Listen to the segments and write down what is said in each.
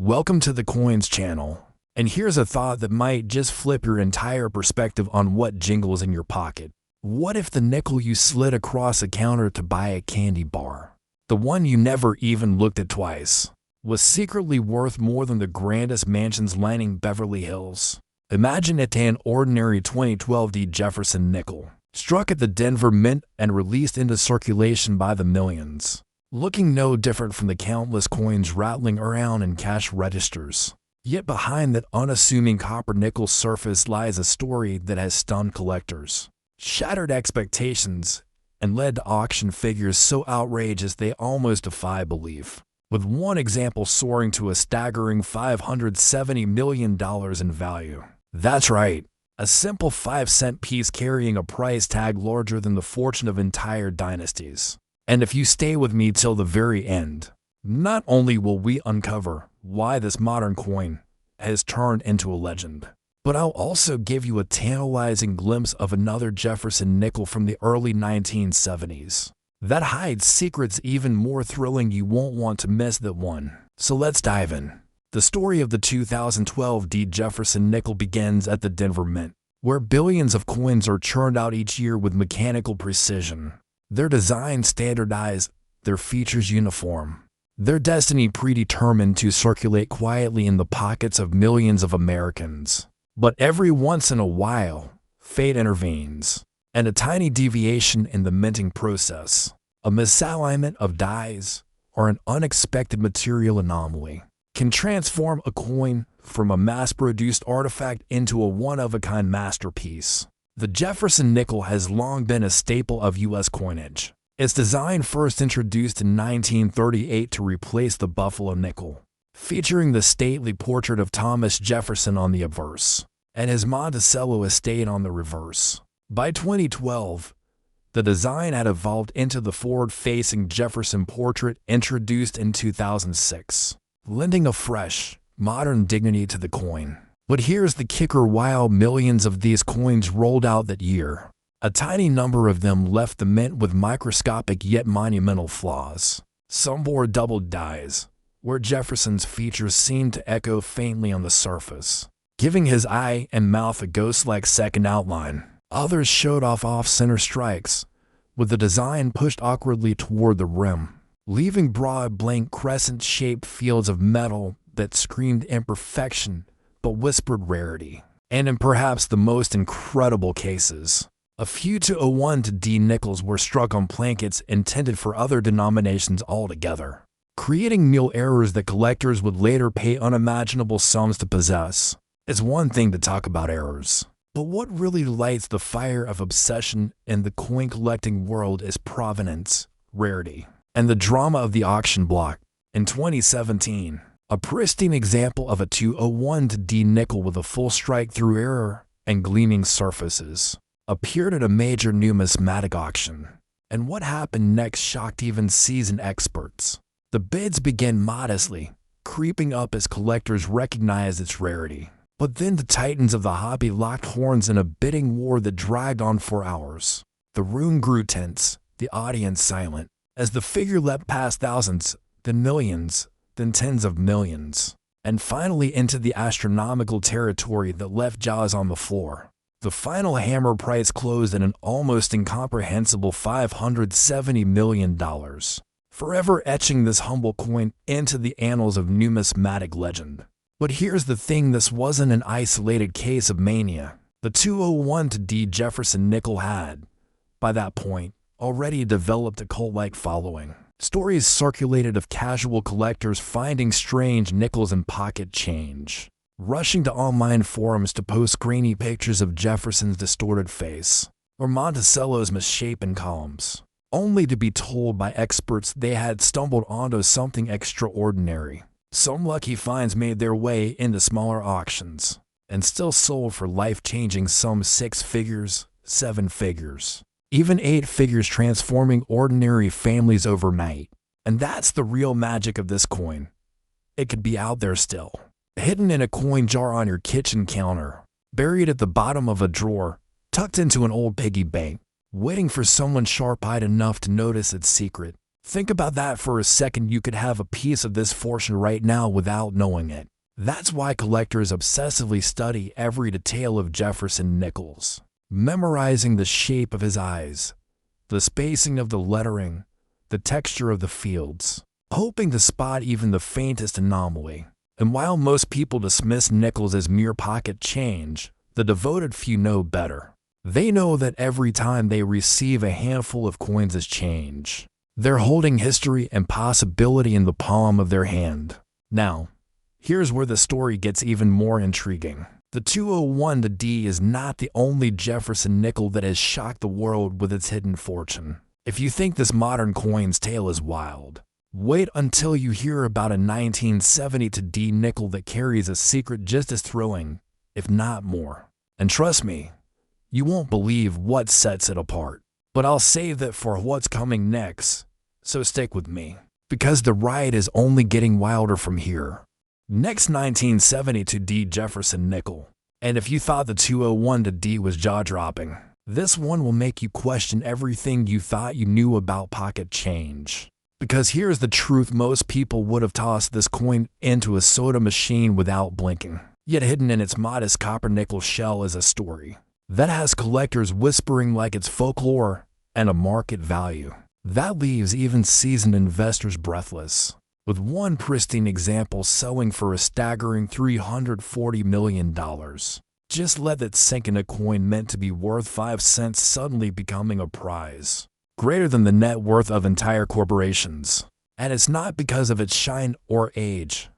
Welcome to the Coins channel. And here's a thought that might just flip your entire perspective on what jingles in your pocket. What if the nickel you slid across a counter to buy a candy bar, the one you never even looked at twice, was secretly worth more than the grandest mansions lining Beverly Hills? Imagine it an ordinary 2012 Jefferson nickel, struck at the Denver Mint and released into circulation by the millions, looking no different from the countless coins rattling around in cash registers. Yet behind that unassuming copper-nickel surface lies a story that has stunned collectors, shattered expectations, and led to auction figures so outrageous they almost defy belief, with one example soaring to a staggering $570 million in value. That's right, a simple 5-cent piece carrying a price tag larger than the fortune of entire dynasties. And if you stay with me till the very end, not only will we uncover why this modern coin has turned into a legend, but I'll also give you a tantalizing glimpse of another Jefferson nickel from the early 1970s that hides secrets even more thrilling. You won't want to miss that one. So let's dive in. The story of the 2012 Jefferson nickel begins at the Denver Mint, where billions of coins are churned out each year with mechanical precision. Their design standardized, their features uniform, their destiny predetermined to circulate quietly in the pockets of millions of Americans. But every once in a while, fate intervenes, and a tiny deviation in the minting process, a misalignment of dies, or an unexpected material anomaly can transform a coin from a mass-produced artifact into a one-of-a-kind masterpiece. The Jefferson nickel has long been a staple of U.S. coinage. Its design first introduced in 1938 to replace the Buffalo nickel, featuring the stately portrait of Thomas Jefferson on the obverse and his Monticello estate on the reverse. By 2012, the design had evolved into the forward-facing Jefferson portrait introduced in 2006, lending a fresh, modern dignity to the coin. But here's the kicker: while millions of these coins rolled out that year, a tiny number of them left the mint with microscopic yet monumental flaws. Some bore doubled dies, where Jefferson's features seemed to echo faintly on the surface, giving his eye and mouth a ghost-like second outline. Others showed off-center strikes, with the design pushed awkwardly toward the rim, leaving broad blank crescent-shaped fields of metal that screamed imperfection but whispered rarity. And in perhaps the most incredible cases, a few 201 D nickels were struck on plankets intended for other denominations altogether, creating meal errors that collectors would later pay unimaginable sums to possess. It's one thing to talk about errors, but what really lights the fire of obsession in the coin collecting world is provenance, rarity, and the drama of the auction block. In 2017, a pristine example of a 201 D nickel with a full strike-through error and gleaming surfaces appeared at a major numismatic auction. And what happened next shocked even seasoned experts. The bids began modestly, creeping up as collectors recognized its rarity. But then the titans of the hobby locked horns in a bidding war that dragged on for hours. The room grew tense, the audience silent, as the figure leapt past thousands, then millions, then tens of millions, and finally into the astronomical territory that left jaws on the floor. The final hammer price closed at an almost incomprehensible $570 million, forever etching this humble coin into the annals of numismatic legend. But here's the thing: this wasn't an isolated case of mania. The 201 D Jefferson nickel had, by that point, already developed a cult-like following. Stories circulated of casual collectors finding strange nickels in pocket change, rushing to online forums to post grainy pictures of Jefferson's distorted face or Monticello's misshapen columns, only to be told by experts they had stumbled onto something extraordinary. Some lucky finds made their way into smaller auctions and still sold for life-changing sums: 6 figures, 7 figures, even 8 figures, transforming ordinary families overnight. And that's the real magic of this coin. It could be out there still, hidden in a coin jar on your kitchen counter, buried at the bottom of a drawer, tucked into an old piggy bank, waiting for someone sharp-eyed enough to notice its secret. Think about that for a second. You could have a piece of this fortune right now without knowing it. That's why collectors obsessively study every detail of Jefferson nickels, memorizing the shape of his eyes, the spacing of the lettering, the texture of the fields, hoping to spot even the faintest anomaly. And while most people dismiss nickels as mere pocket change, the devoted few know better. They know that every time they receive a handful of coins as change, they're holding history and possibility in the palm of their hand. Now, here's where the story gets even more intriguing. The 201 D is not the only Jefferson nickel that has shocked the world with its hidden fortune. If you think this modern coin's tale is wild, wait until you hear about a 1972 D nickel that carries a secret just as thrilling, if not more. And trust me, you won't believe what sets it apart. But I'll save that for what's coming next, so stick with me, because the ride is only getting wilder from here. Next, 1972 D Jefferson nickel. And if you thought the 201 D was jaw-dropping, this one will make you question everything you thought you knew about pocket change. Because here's the truth: most people would have tossed this coin into a soda machine without blinking. Yet hidden in its modest copper nickel shell is a story that has collectors whispering like it's folklore and a market value that leaves even seasoned investors breathless, with one pristine example selling for a staggering $340 million. Just let that sink in. A coin meant to be worth 5 cents suddenly becoming a prize greater than the net worth of entire corporations. And it's not because of its shine or age,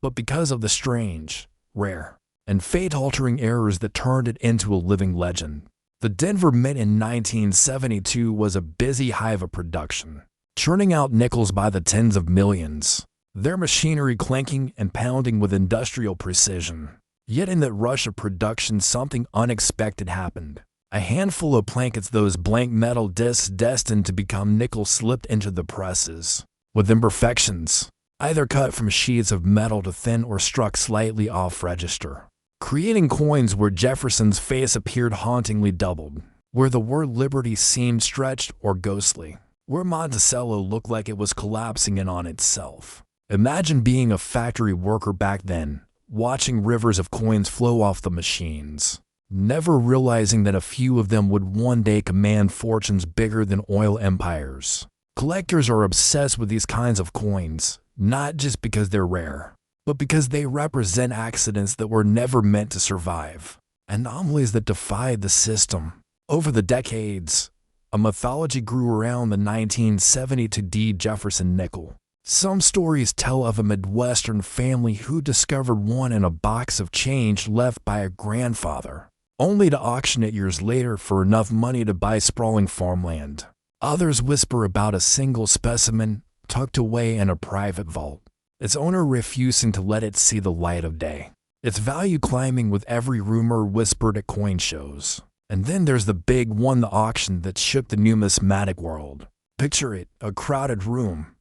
but because of the strange, rare, and fate-altering errors that turned it into a living legend. The Denver Mint in 1972 was a busy hive of production, churning out nickels by the tens of millions, their machinery clanking and pounding with industrial precision. Yet in that rush of production, something unexpected happened. A handful of plankets, those blank metal discs destined to become nickel, slipped into the presses with imperfections, either cut from sheets of metal to thin or struck slightly off register, creating coins where Jefferson's face appeared hauntingly doubled, where the word liberty seemed stretched or ghostly, where Monticello looked like it was collapsing in on itself. Imagine being a factory worker back then, watching rivers of coins flow off the machines, never realizing that a few of them would one day command fortunes bigger than oil empires. Collectors are obsessed with these kinds of coins, not just because they're rare, but because they represent accidents that were never meant to survive, anomalies that defied the system. Over the decades, a mythology grew around the 1972 D Jefferson nickel. Some stories tell of a Midwestern family who discovered one in a box of change left by a grandfather, only to auction it years later for enough money to buy sprawling farmland. Others whisper about a single specimen tucked away in a private vault, its owner refusing to let it see the light of day, its value climbing with every rumor whispered at coin shows. And then there's the big one, the auction that shook the numismatic world. Picture it, a crowded room,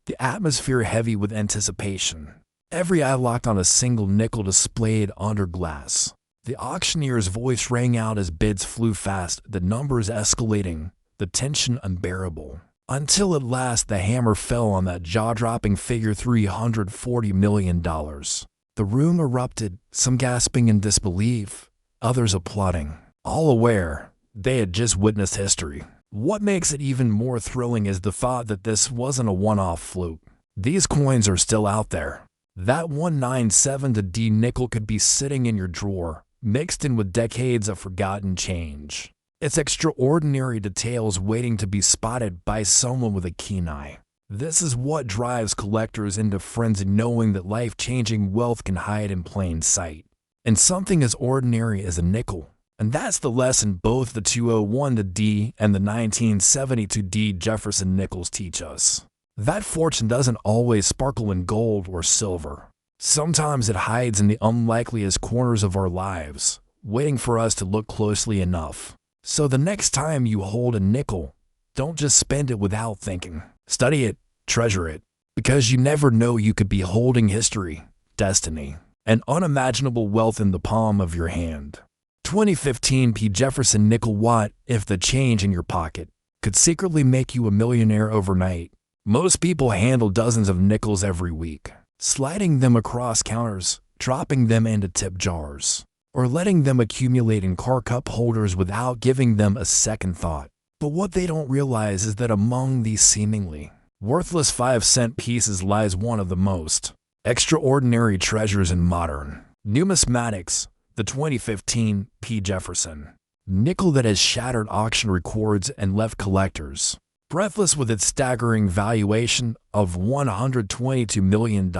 the atmosphere heavy with anticipation, every eye locked on a single nickel displayed under glass. The auctioneer's voice rang out as bids flew fast, the numbers escalating, the tension unbearable, until at last the hammer fell on that jaw-dropping figure: $340 million. The room erupted, some gasping in disbelief, others applauding, all aware they had just witnessed history. What makes it even more thrilling is the thought that this wasn't a one-off fluke. These coins are still out there. That 197 D nickel could be sitting in your drawer, mixed in with decades of forgotten change. It's extraordinary details waiting to be spotted by someone with a keen eye. This is what drives collectors into frenzy, knowing that life-changing wealth can hide in plain sight, and something as ordinary as a nickel. And that's the lesson both the 201 D and the 1972 D Jefferson nickels teach us. That fortune doesn't always sparkle in gold or silver. Sometimes it hides in the unlikeliest corners of our lives, waiting for us to look closely enough. So the next time you hold a nickel, don't just spend it without thinking. Study it, treasure it, because you never know, you could be holding history, destiny, and unimaginable wealth in the palm of your hand. 2015 P. Jefferson nickel. What if the change in your pocket could secretly make you a millionaire overnight? Most people handle dozens of nickels every week, sliding them across counters, dropping them into tip jars, or letting them accumulate in car cup holders without giving them a second thought. But what they don't realize is that among these seemingly worthless 5-cent pieces lies one of the most extraordinary treasures in modern numismatics, the 2015 P. Jefferson nickel that has shattered auction records and left collectors breathless with its staggering valuation of $122 million,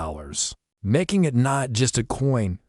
making it not just a coin,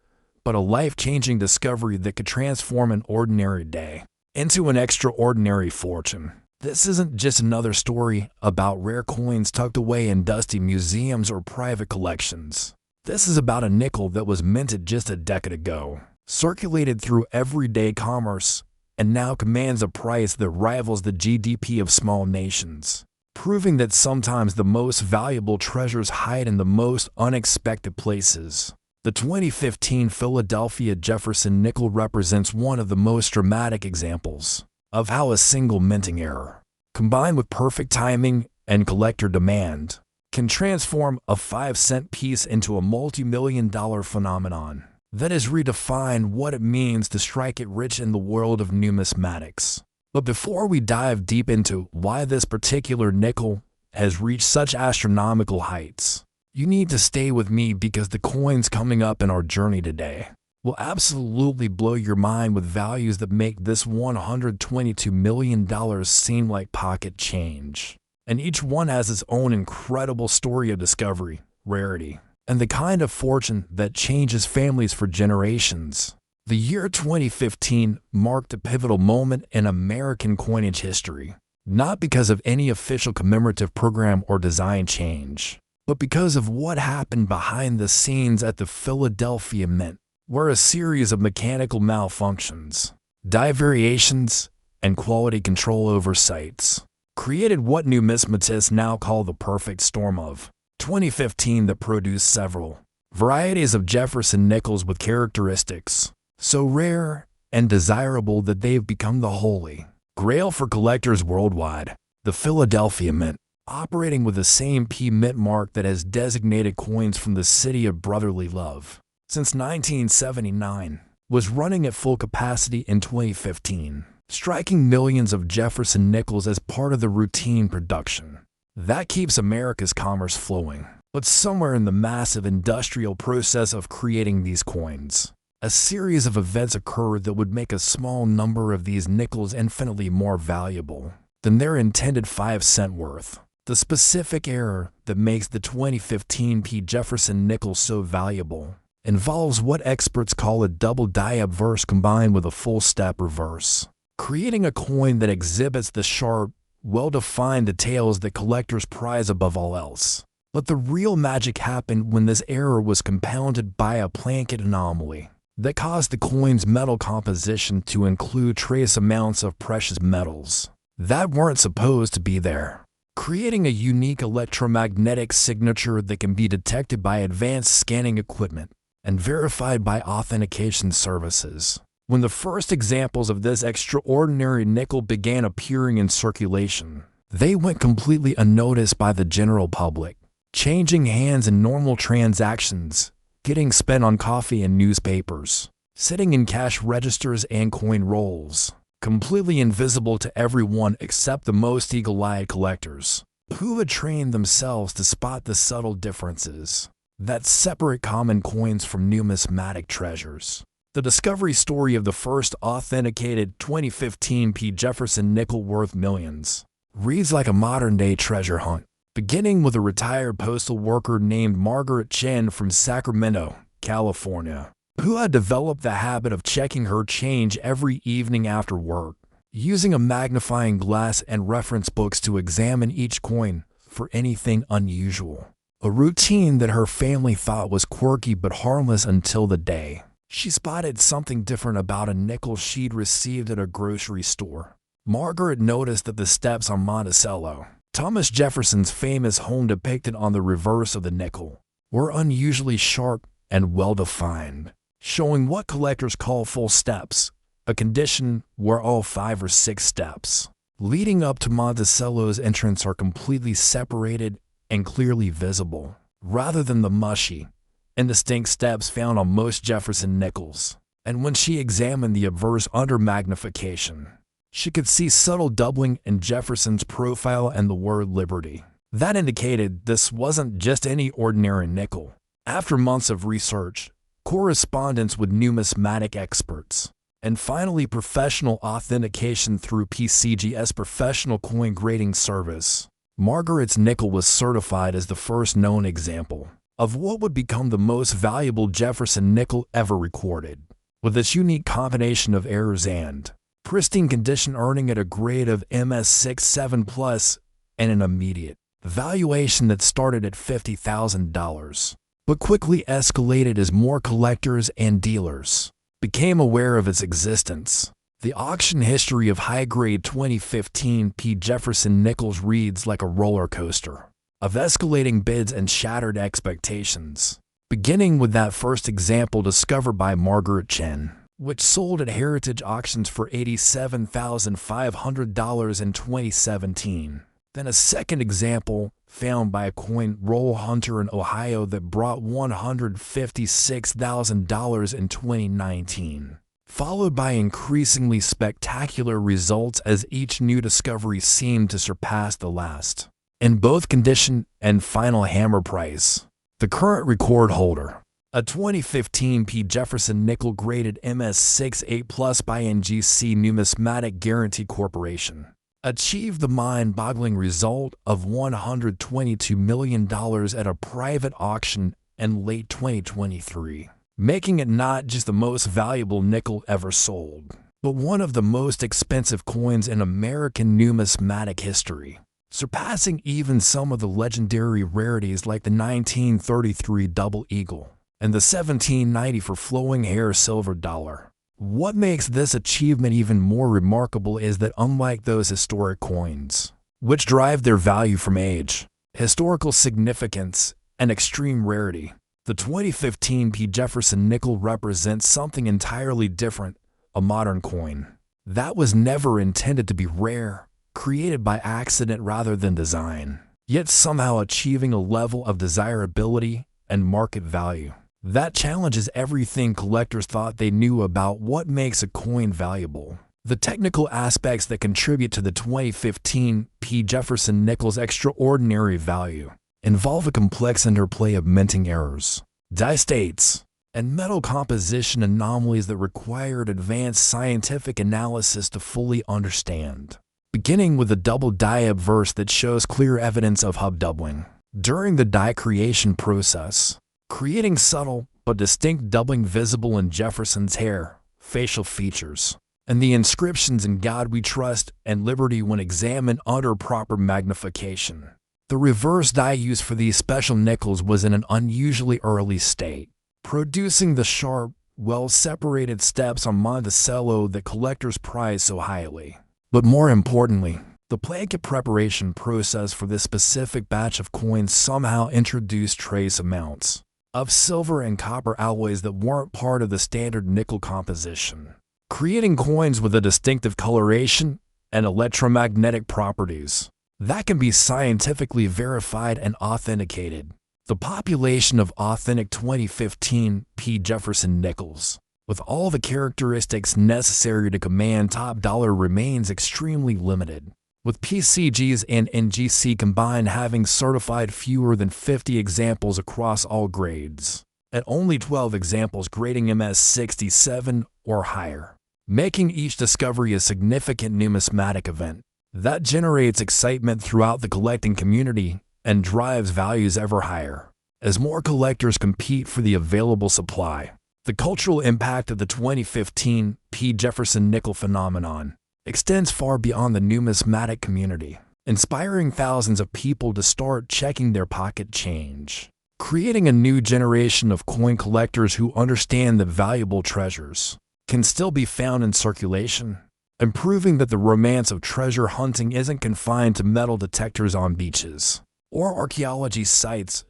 but a life-changing discovery that could transform an ordinary day into an extraordinary fortune. This isn't just another story about rare coins tucked away in dusty museums or private collections. This is about a nickel that was minted just a decade ago, circulated through everyday commerce, and now commands a price that rivals the GDP of small nations, proving that sometimes the most valuable treasures hide in the most unexpected places. The 2015 Philadelphia Jefferson nickel represents one of the most dramatic examples of how a single minting error, combined with perfect timing and collector demand, can transform a 5-cent piece into a multi-million-dollar phenomenon that has redefined what it means to strike it rich in the world of numismatics. But before we dive deep into why this particular nickel has reached such astronomical heights, you need to stay with me because the coins coming up in our journey today will absolutely blow your mind with values that make this $122 million seem like pocket change. And each one has its own incredible story of discovery, rarity, and the kind of fortune that changes families for generations. The year 2015 marked a pivotal moment in American coinage history, not because of any official commemorative program or design change, but because of what happened behind the scenes at the Philadelphia Mint, where a series of mechanical malfunctions, die variations, and quality control oversights created what numismatists now call the perfect storm of 2015 that produced several varieties of Jefferson nickels with characteristics so rare and desirable that they've become the holy grail for collectors worldwide. The Philadelphia Mint, operating with the same P Mint mark that has designated coins from the city of brotherly love since 1979, was running at full capacity in 2015, striking millions of Jefferson nickels as part of the routine production that keeps America's commerce flowing. But somewhere in the massive industrial process of creating these coins, a series of events occurred that would make a small number of these nickels infinitely more valuable than their intended 5-cent worth. The specific error that makes the 2015 P. Jefferson nickel so valuable involves what experts call a double die obverse combined with a full step reverse, creating a coin that exhibits the sharp, well-defined details that collectors prize above all else. But the real magic happened when this error was compounded by a Plankett anomaly that caused the coin's metal composition to include trace amounts of precious metals that weren't supposed to be there, creating a unique electromagnetic signature that can be detected by advanced scanning equipment and verified by authentication services. When the first examples of this extraordinary nickel began appearing in circulation, they went completely unnoticed by the general public, changing hands in normal transactions, getting spent on coffee and newspapers, sitting in cash registers and coin rolls, completely invisible to everyone except the most eagle-eyed collectors, who had trained themselves to spot the subtle differences that separate common coins from numismatic treasures. The discovery story of the first authenticated 2015 P. Jefferson nickel worth millions reads like a modern-day treasure hunt, beginning with a retired postal worker named Margaret Chen from Sacramento, California, who had developed the habit of checking her change every evening after work, using a magnifying glass and reference books to examine each coin for anything unusual. A routine that her family thought was quirky but harmless until the day she spotted something different about a nickel she'd received at a grocery store. Margaret noticed that the steps on Monticello, Thomas Jefferson's famous home depicted on the reverse of the nickel, were unusually sharp and well-defined, showing what collectors call full steps, a condition where all 5 or 6 steps leading up to Monticello's entrance are completely separated and clearly visible, rather than the mushy, indistinct steps found on most Jefferson nickels. And when she examined the obverse under magnification, she could see subtle doubling in Jefferson's profile and the word liberty. That indicated this wasn't just any ordinary nickel. After months of research, correspondence with numismatic experts, and finally professional authentication through PCG's professional coin grading service, Margaret's nickel was certified as the first known example of what would become the most valuable Jefferson nickel ever recorded, with its unique combination of errors and pristine condition earning it a grade of MS67+ and an immediate valuation that started at $50,000, but quickly escalated as more collectors and dealers became aware of its existence. The auction history of high-grade 2015 P. Jefferson nickels reads like a roller coaster of escalating bids and shattered expectations, beginning with that first example discovered by Margaret Chen, which sold at heritage auctions for $87,500 in 2017. Then a second example found by a coin roll hunter in Ohio that brought $156,000 in 2019, followed by increasingly spectacular results as each new discovery seemed to surpass the last in both condition and final hammer price. The current record holder, a 2015 P. Jefferson nickel graded MS68+ by NGC Numismatic Guarantee Corporation, achieved the mind-boggling result of $122 million at a private auction in late 2023, making it not just the most valuable nickel ever sold, but one of the most expensive coins in American numismatic history, surpassing even some of the legendary rarities like the 1933 Double Eagle and the 1794 flowing hair silver dollar. What makes this achievement even more remarkable is that unlike those historic coins, which drive their value from age, historical significance, and extreme rarity, the 2015 P. Jefferson nickel represents something entirely different, a modern coin that was never intended to be rare, created by accident rather than design, yet somehow achieving a level of desirability and market value that challenges everything collectors thought they knew about what makes a coin valuable. The technical aspects that contribute to the 2015 P. Jefferson nickel's extraordinary value involve a complex interplay of minting errors, die states, and metal composition anomalies that required advanced scientific analysis to fully understand, beginning with the double die obverse that shows clear evidence of hub doubling during the die creation process, creating subtle but distinct doubling visible in Jefferson's hair, facial features, and the inscriptions "In God We Trust" and "Liberty" when examined under proper magnification. The reverse die used for these special nickels was in an unusually early state, producing the sharp, well-separated steps on Monticello that collectors prize so highly. But more importantly, the placket preparation process for this specific batch of coins somehow introduced trace amounts of silver and copper alloys that weren't part of the standard nickel composition, creating coins with a distinctive coloration and electromagnetic properties that can be scientifically verified and authenticated. The population of authentic 2015 P. Jefferson nickels, with all the characteristics necessary to command top dollar, remains extremely limited, with PCGs and NGC combined having certified fewer than 50 examples across all grades, and only 12 examples grading MS67 or higher, making each discovery a significant numismatic event that generates excitement throughout the collecting community and drives values ever higher as more collectors compete for the available supply. The cultural impact of the 2015 P. Jefferson nickel phenomenon extends far beyond the numismatic community, inspiring thousands of people to start checking their pocket change, creating a new generation of coin collectors who understand that valuable treasures can still be found in circulation, and proving that the romance of treasure hunting isn't confined to metal detectors on beaches or archaeology sites,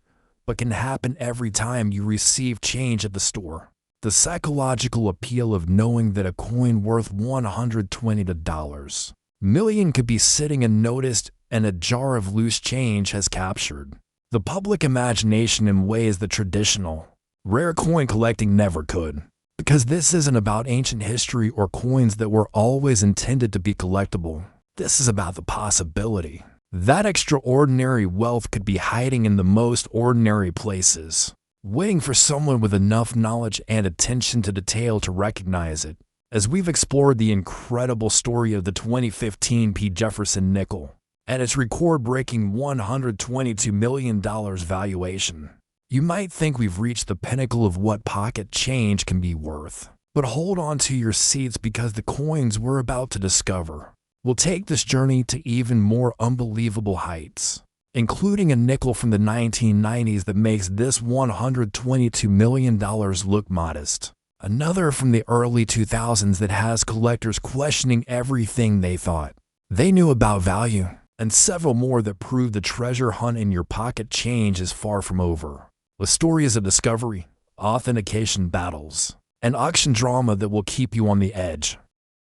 but can happen every time you receive change at the store. The psychological appeal of knowing that a coin worth $120 million could be sitting unnoticed and a jar of loose change has captured the public imagination in ways that traditional, rare coin collecting never could. Because this isn't about ancient history or coins that were always intended to be collectible. This is about the possibility that extraordinary wealth could be hiding in the most ordinary places, waiting for someone with enough knowledge and attention to detail to recognize it. As we've explored the incredible story of the 2015 Jefferson nickel and its record-breaking $122 million valuation, you might think we've reached the pinnacle of what pocket change can be worth. But hold on to your seats, because the coins we're about to discover will take this journey to even more unbelievable heights, including a nickel from the 1990s that makes this $122 million look modest. Another from the early 2000s that has collectors questioning everything they thought they knew about value, and several more that prove the treasure hunt in your pocket change is far from over, with stories of discovery, authentication battles, and auction drama that will keep you on the edge.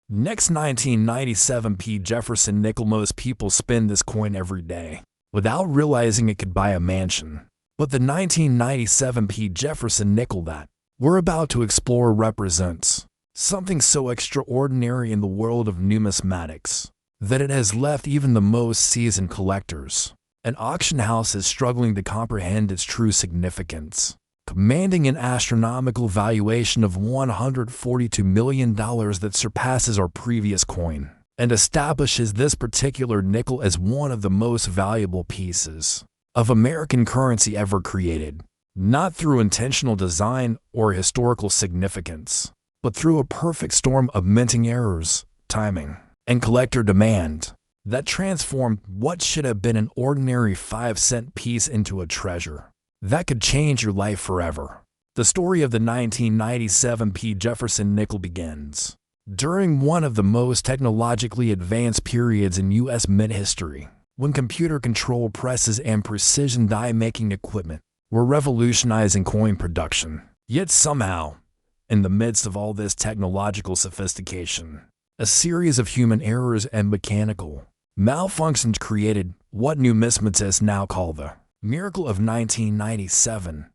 Next, 1997 Jefferson nickel. Most people spend this coin every day without realizing it could buy a mansion. But the 1997 Jefferson nickel that we're about to explore represents something so extraordinary in the world of numismatics that it has left even the most seasoned collectors and auction houses struggling to comprehend its true significance, commanding an astronomical valuation of $142 million that surpasses our previous coin and establishes this particular nickel as one of the most valuable pieces of American currency ever created, not through intentional design or historical significance, but through a perfect storm of minting errors, timing, and collector demand that transformed what should have been an ordinary 5-cent piece into a treasure that could change your life forever. The story of the 1997 Jefferson nickel begins during one of the most technologically advanced periods in U.S. mint history, when computer-controlled presses and precision die-making equipment were revolutionizing coin production. Yet somehow, in the midst of all this technological sophistication, a series of human errors and mechanical malfunctions created what numismatists now call the miracle of 1997,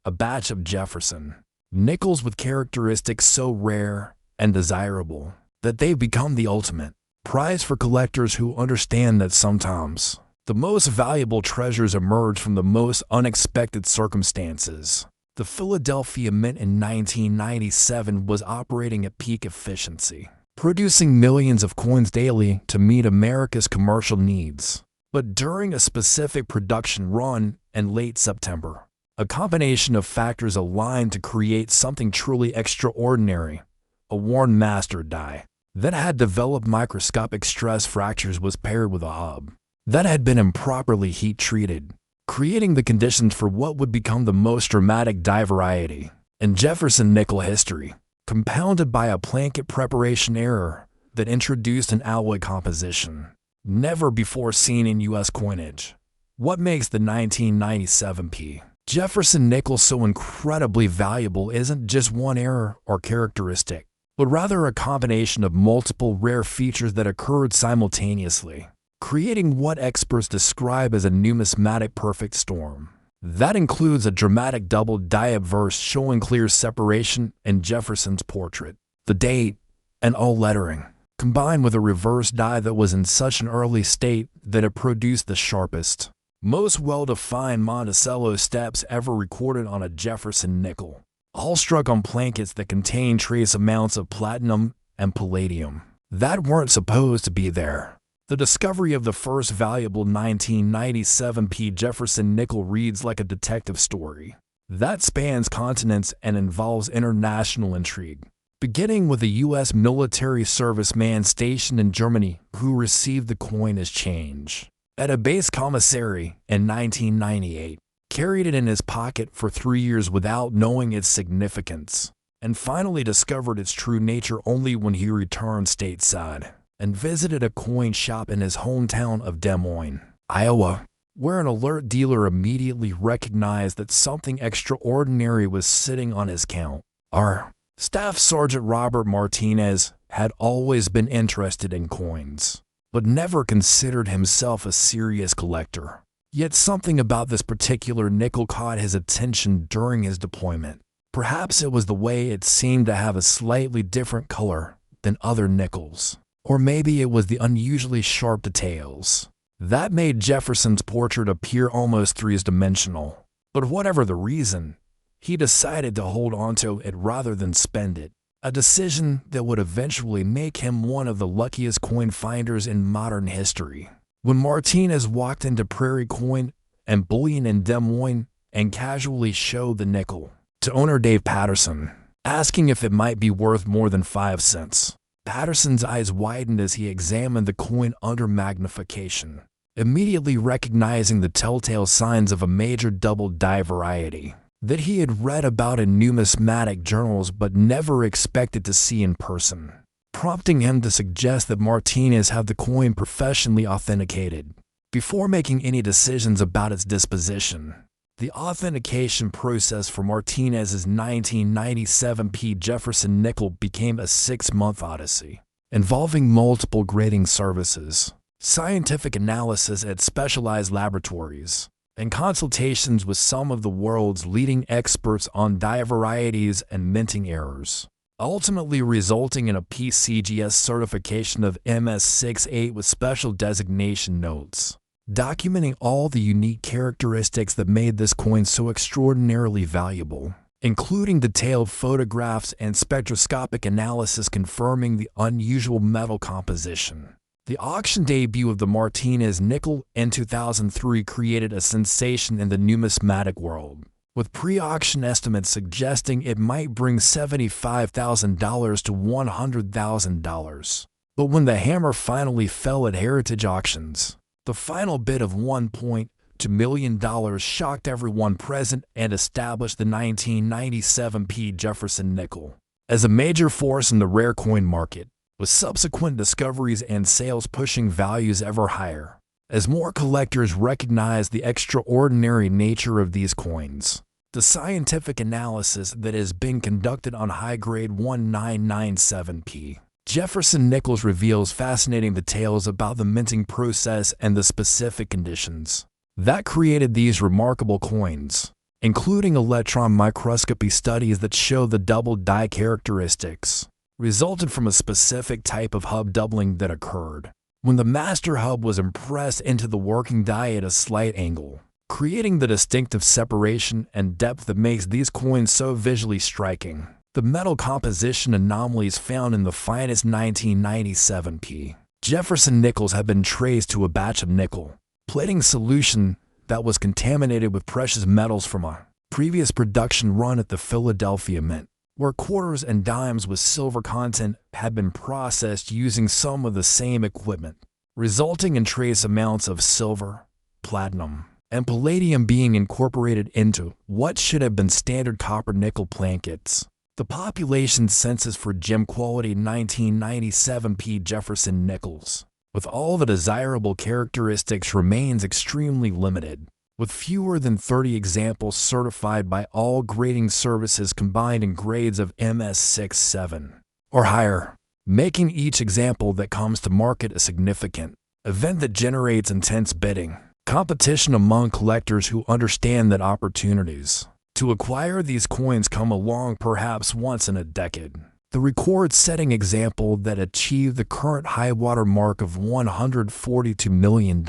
a batch of Jefferson nickels with characteristics so rare and desirable that they've become the ultimate prize for collectors who understand that sometimes the most valuable treasures emerge from the most unexpected circumstances. The Philadelphia Mint in 1997 was operating at peak efficiency, producing millions of coins daily to meet America's commercial needs. But during a specific production run in late September, a combination of factors aligned to create something truly extraordinary. A worn master die that had developed microscopic stress fractures was paired with a hub that had been improperly heat-treated, creating the conditions for what would become the most dramatic die variety in Jefferson nickel history, compounded by a plankett preparation error that introduced an alloy composition never before seen in U.S. coinage. What makes the 1997 Jefferson nickel so incredibly valuable isn't just one error or characteristic, but rather a combination of multiple rare features that occurred simultaneously, creating what experts describe as a numismatic perfect storm. That includes a dramatic double die obverse showing clear separation in Jefferson's portrait, the date, and all lettering, combined with a reverse die that was in such an early state that it produced the sharpest, most well-defined Monticello steps ever recorded on a Jefferson nickel, all struck on plankets that contain trace amounts of platinum and palladium that weren't supposed to be there. The discovery of the first valuable 1997 Jefferson nickel reads like a detective story that spans continents and involves international intrigue, beginning with a U.S. military serviceman stationed in Germany who received the coin as change at a base commissary in 1998, carried it in his pocket for 3 years without knowing its significance, and finally discovered its true nature only when he returned stateside and visited a coin shop in his hometown of Des Moines, Iowa, where an alert dealer immediately recognized that something extraordinary was sitting on his count. Our Staff Sergeant Robert Martinez had always been interested in coins, but never considered himself a serious collector. Yet something about this particular nickel caught his attention during his deployment. Perhaps it was the way it seemed to have a slightly different color than other nickels. Or maybe it was the unusually sharp details. That made Jefferson's portrait appear almost three-dimensional. But whatever the reason, he decided to hold onto it rather than spend it. A decision that would eventually make him one of the luckiest coin finders in modern history. When Martinez walked into Prairie Coin and Bullion in Des Moines and casually showed the nickel to owner Dave Patterson, asking if it might be worth more than 5 cents. Patterson's eyes widened as he examined the coin under magnification, immediately recognizing the telltale signs of a major double die variety that he had read about in numismatic journals but never expected to see in person, prompting him to suggest that Martinez have the coin professionally authenticated before making any decisions about its disposition. The authentication process for Martinez's 1997 P. Jefferson nickel became a 6-month odyssey, involving multiple grading services, scientific analysis at specialized laboratories, and consultations with some of the world's leading experts on die varieties and minting errors, ultimately resulting in a PCGS certification of MS68 with special designation notes, documenting all the unique characteristics that made this coin so extraordinarily valuable, including detailed photographs and spectroscopic analysis confirming the unusual metal composition. The auction debut of the Martinez nickel in 2003 created a sensation in the numismatic world, with pre-auction estimates suggesting it might bring $75,000 to $100,000. But when the hammer finally fell at Heritage Auctions, the final bid of $1.2 million shocked everyone present and established the 1997 P. Jefferson nickel as a major force in the rare coin market, with subsequent discoveries and sales pushing values ever higher, as more collectors recognized the extraordinary nature of these coins. The scientific analysis that has been conducted on high-grade 1997P. Jefferson nickels reveals fascinating details about the minting process and the specific conditions that created these remarkable coins, including electron microscopy studies that show the double die characteristics resulted from a specific type of hub doubling that occurred when the master hub was impressed into the working die at a slight angle, creating the distinctive separation and depth that makes these coins so visually striking. The metal composition anomalies found in the finest 1997 P. Jefferson nickels have been traced to a batch of nickel plating solution that was contaminated with precious metals from a previous production run at the Philadelphia Mint, where quarters and dimes with silver content had been processed using some of the same equipment, resulting in trace amounts of silver, platinum, and palladium being incorporated into what should have been standard copper-nickel plankets. The population census for gem-quality 1997 P. Jefferson nickels, with all the desirable characteristics, remains extremely limited, with fewer than 30 examples certified by all grading services combined in grades of MS6-7 or higher, making each example that comes to market a significant event that generates intense bidding competition among collectors who understand that opportunities to acquire these coins come along perhaps once in a decade. The record-setting example that achieved the current high-water mark of $142 million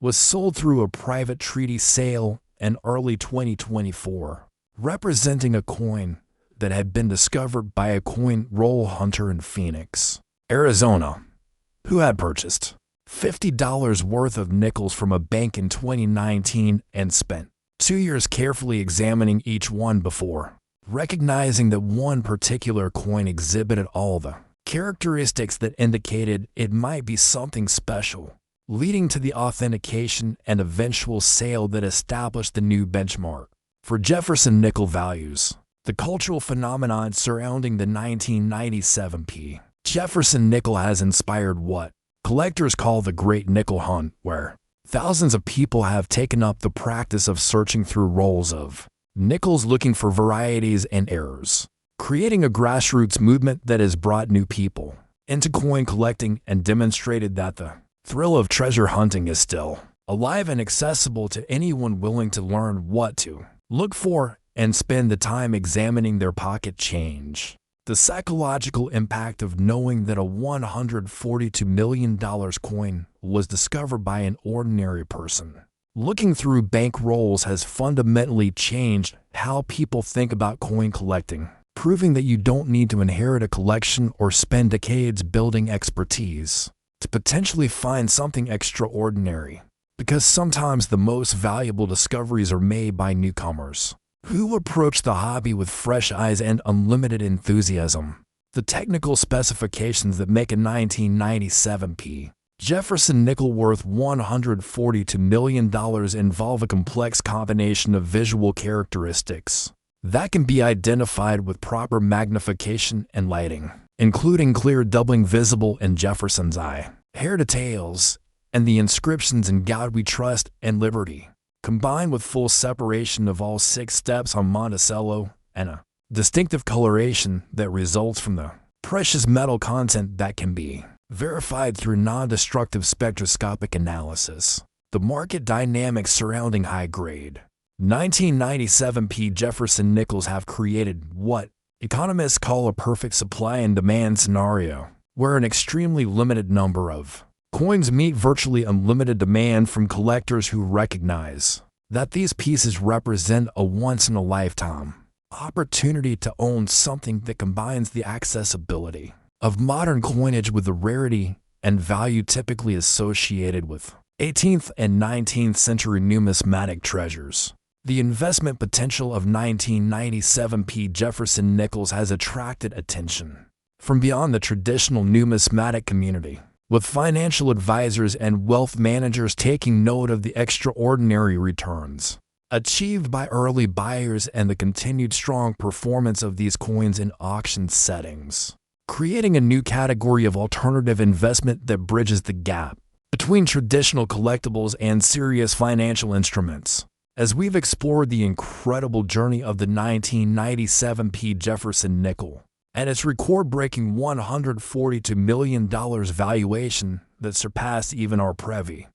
was sold through a private treaty sale in early 2024, representing a coin that had been discovered by a coin roll hunter in Phoenix, Arizona, who had purchased $50 worth of nickels from a bank in 2019 and spent 2 years carefully examining each one before recognizing that one particular coin exhibited all the characteristics that indicated it might be something special, leading to the authentication and eventual sale that established the new benchmark for Jefferson nickel values. The cultural phenomenon surrounding the 1997 P. Jefferson nickel has inspired what collectors call the Great Nickel Hunt, where thousands of people have taken up the practice of searching through rolls of nickels looking for varieties and errors, creating a grassroots movement that has brought new people into coin collecting and demonstrated that the thrill of treasure hunting is still alive and accessible to anyone willing to learn what to look for and spend the time examining their pocket change. The psychological impact of knowing that a $142 million coin was discovered by an ordinary person looking through bank rolls has fundamentally changed how people think about coin collecting, proving that you don't need to inherit a collection or spend decades building expertise to potentially find something extraordinary. Because sometimes the most valuable discoveries are made by newcomers who approach the hobby with fresh eyes and unlimited enthusiasm. The technical specifications that make a 1997p Jefferson nickel worth $142 million involve a complex combination of visual characteristics that can be identified with proper magnification and lighting, including clear doubling visible in Jefferson's eye, hair details, and the inscriptions "In God We Trust" and "Liberty," combined with full separation of all 6 steps on Monticello and a distinctive coloration that results from the precious metal content that can be verified through non-destructive spectroscopic analysis. The market dynamics surrounding high-grade 1997p Jefferson nickels have created what economists call a perfect supply and demand scenario, where an extremely limited number of coins meet virtually unlimited demand from collectors who recognize that these pieces represent a once-in-a-lifetime opportunity to own something that combines the accessibility of modern coinage with the rarity and value typically associated with 18th and 19th century numismatic treasures. The investment potential of 1997p Jefferson nickels has attracted attention from beyond the traditional numismatic community, with financial advisors and wealth managers taking note of the extraordinary returns achieved by early buyers and the continued strong performance of these coins in auction settings, creating a new category of alternative investment that bridges the gap between traditional collectibles and serious financial instruments. As we've explored the incredible journey of the 1997p Jefferson nickel and its record-breaking $142 million valuation that surpassed even our privy.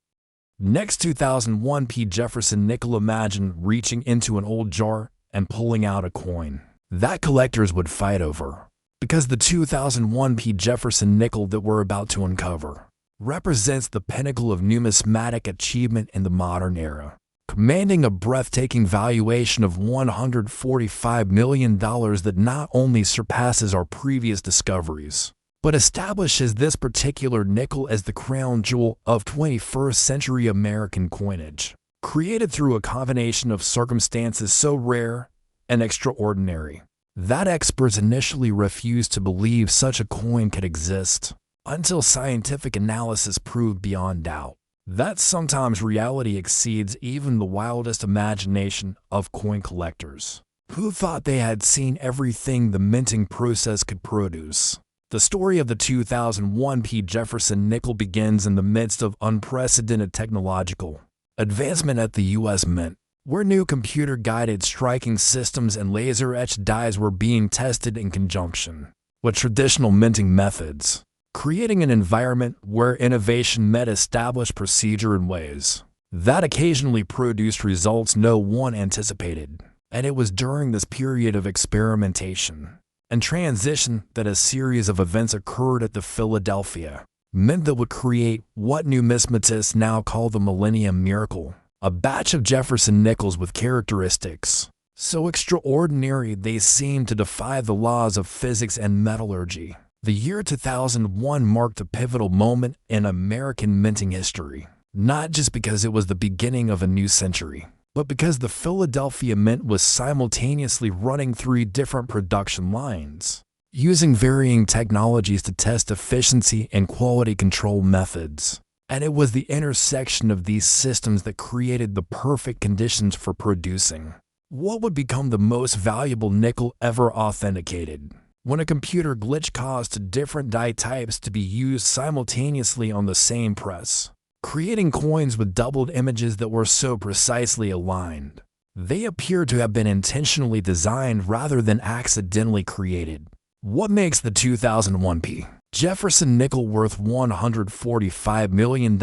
Next 2001p Jefferson nickel, imagine reaching into an old jar and pulling out a coin that collectors would fight over. Because the 2001p Jefferson nickel that we're about to uncover represents the pinnacle of numismatic achievement in the modern era, commanding a breathtaking valuation of $145 million that not only surpasses our previous discoveries, but establishes this particular nickel as the crown jewel of 21st century American coinage, created through a combination of circumstances so rare and extraordinary that experts initially refused to believe such a coin could exist, until scientific analysis proved beyond doubt that sometimes reality exceeds even the wildest imagination of coin collectors, who thought they had seen everything the minting process could produce. The story of the 2001p Jefferson nickel begins in the midst of unprecedented technological advancement at the U.S. Mint, where new computer-guided striking systems and laser-etched dies were being tested in conjunction with traditional minting methods, creating an environment where innovation met established procedure in ways that occasionally produced results no one anticipated. And it was during this period of experimentation and transition that a series of events occurred at the Philadelphia Mint that would create what numismatists now call the Millennium Miracle, a batch of Jefferson nickels with characteristics so extraordinary they seemed to defy the laws of physics and metallurgy. The year 2001 marked a pivotal moment in American minting history, not just because it was the beginning of a new century, but because the Philadelphia Mint was simultaneously running 3 different production lines, using varying technologies to test efficiency and quality control methods. And it was the intersection of these systems that created the perfect conditions for producing what would become the most valuable nickel ever authenticated, when a computer glitch caused different die types to be used simultaneously on the same press, creating coins with doubled images that were so precisely aligned. They appeared to have been intentionally designed rather than accidentally created. What makes the 2001p Jefferson nickel worth $145 million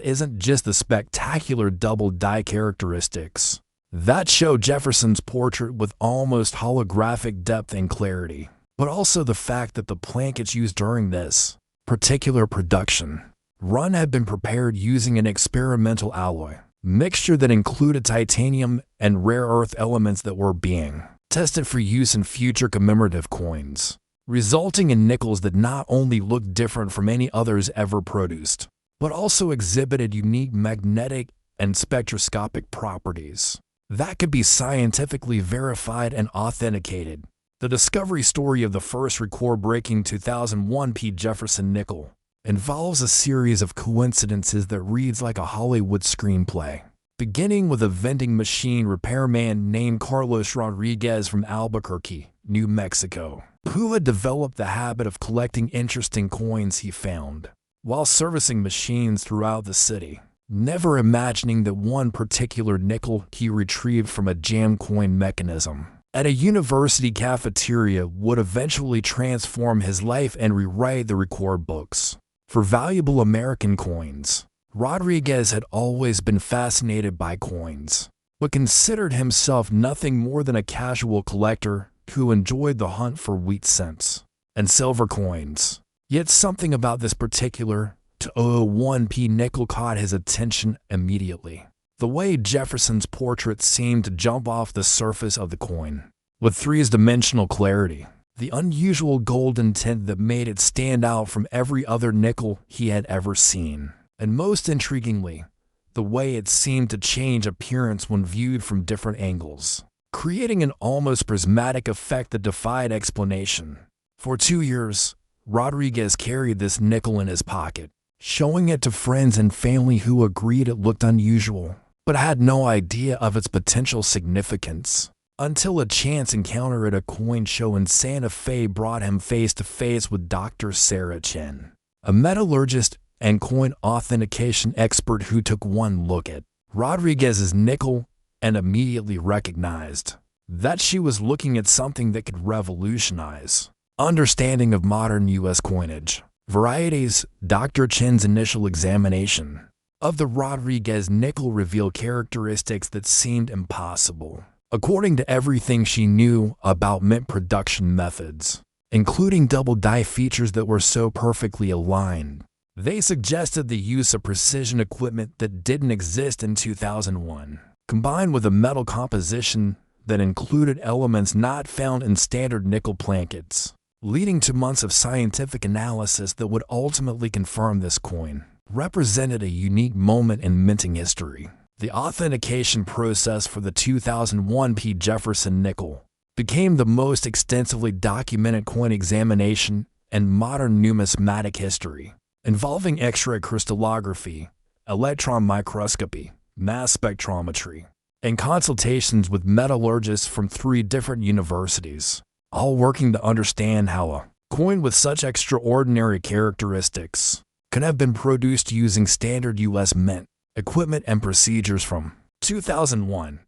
isn't just the spectacular double die characteristics that show Jefferson's portrait with almost holographic depth and clarity, but also the fact that the plankets used during this particular production run had been prepared using an experimental alloy mixture that included titanium and rare earth elements that were being tested for use in future commemorative coins, resulting in nickels that not only looked different from any others ever produced, but also exhibited unique magnetic and spectroscopic properties that could be scientifically verified and authenticated. The discovery story of the first record-breaking 2001 Jefferson nickel involves a series of coincidences that reads like a Hollywood screenplay, beginning with a vending machine repairman named Carlos Rodriguez from Albuquerque, New Mexico, who had developed the habit of collecting interesting coins he found while servicing machines throughout the city, never imagining that one particular nickel he retrieved from a jam coin mechanism at a university cafeteria would eventually transform his life and rewrite the record books. For valuable American coins, Rodriguez had always been fascinated by coins, but considered himself nothing more than a casual collector who enjoyed the hunt for wheat cents and silver coins. Yet something about this particular 2001 nickel caught his attention immediately. The way Jefferson's portrait seemed to jump off the surface of the coin, with three-dimensional clarity, the unusual golden tint that made it stand out from every other nickel he had ever seen, and most intriguingly, the way it seemed to change appearance when viewed from different angles, creating an almost prismatic effect that defied explanation. For 2 years, Rodriguez carried this nickel in his pocket, showing it to friends and family who agreed it looked unusual, but had no idea of its potential significance, until a chance encounter at a coin show in Santa Fe brought him face to face with Dr. Sarah Chen, a metallurgist and coin authentication expert who took one look at Rodriguez's nickel and immediately recognized that she was looking at something that could revolutionize understanding of modern U.S. coinage. Varieties. Dr. Chen's initial examination of the Rodriguez nickel revealed characteristics that seemed impossible, according to everything she knew about mint production methods, including double die features that were so perfectly aligned. They suggested the use of precision equipment that didn't exist in 2001, combined with a metal composition that included elements not found in standard nickel plankets, leading to months of scientific analysis that would ultimately confirm this coin represented a unique moment in minting history. The authentication process for the 2001 Jefferson nickel became the most extensively documented coin examination in modern numismatic history, involving X-ray crystallography, electron microscopy, mass spectrometry, and consultations with metallurgists from 3 different universities, all working to understand how a coin with such extraordinary characteristics could have been produced using standard U.S. mint equipment and procedures from 2001.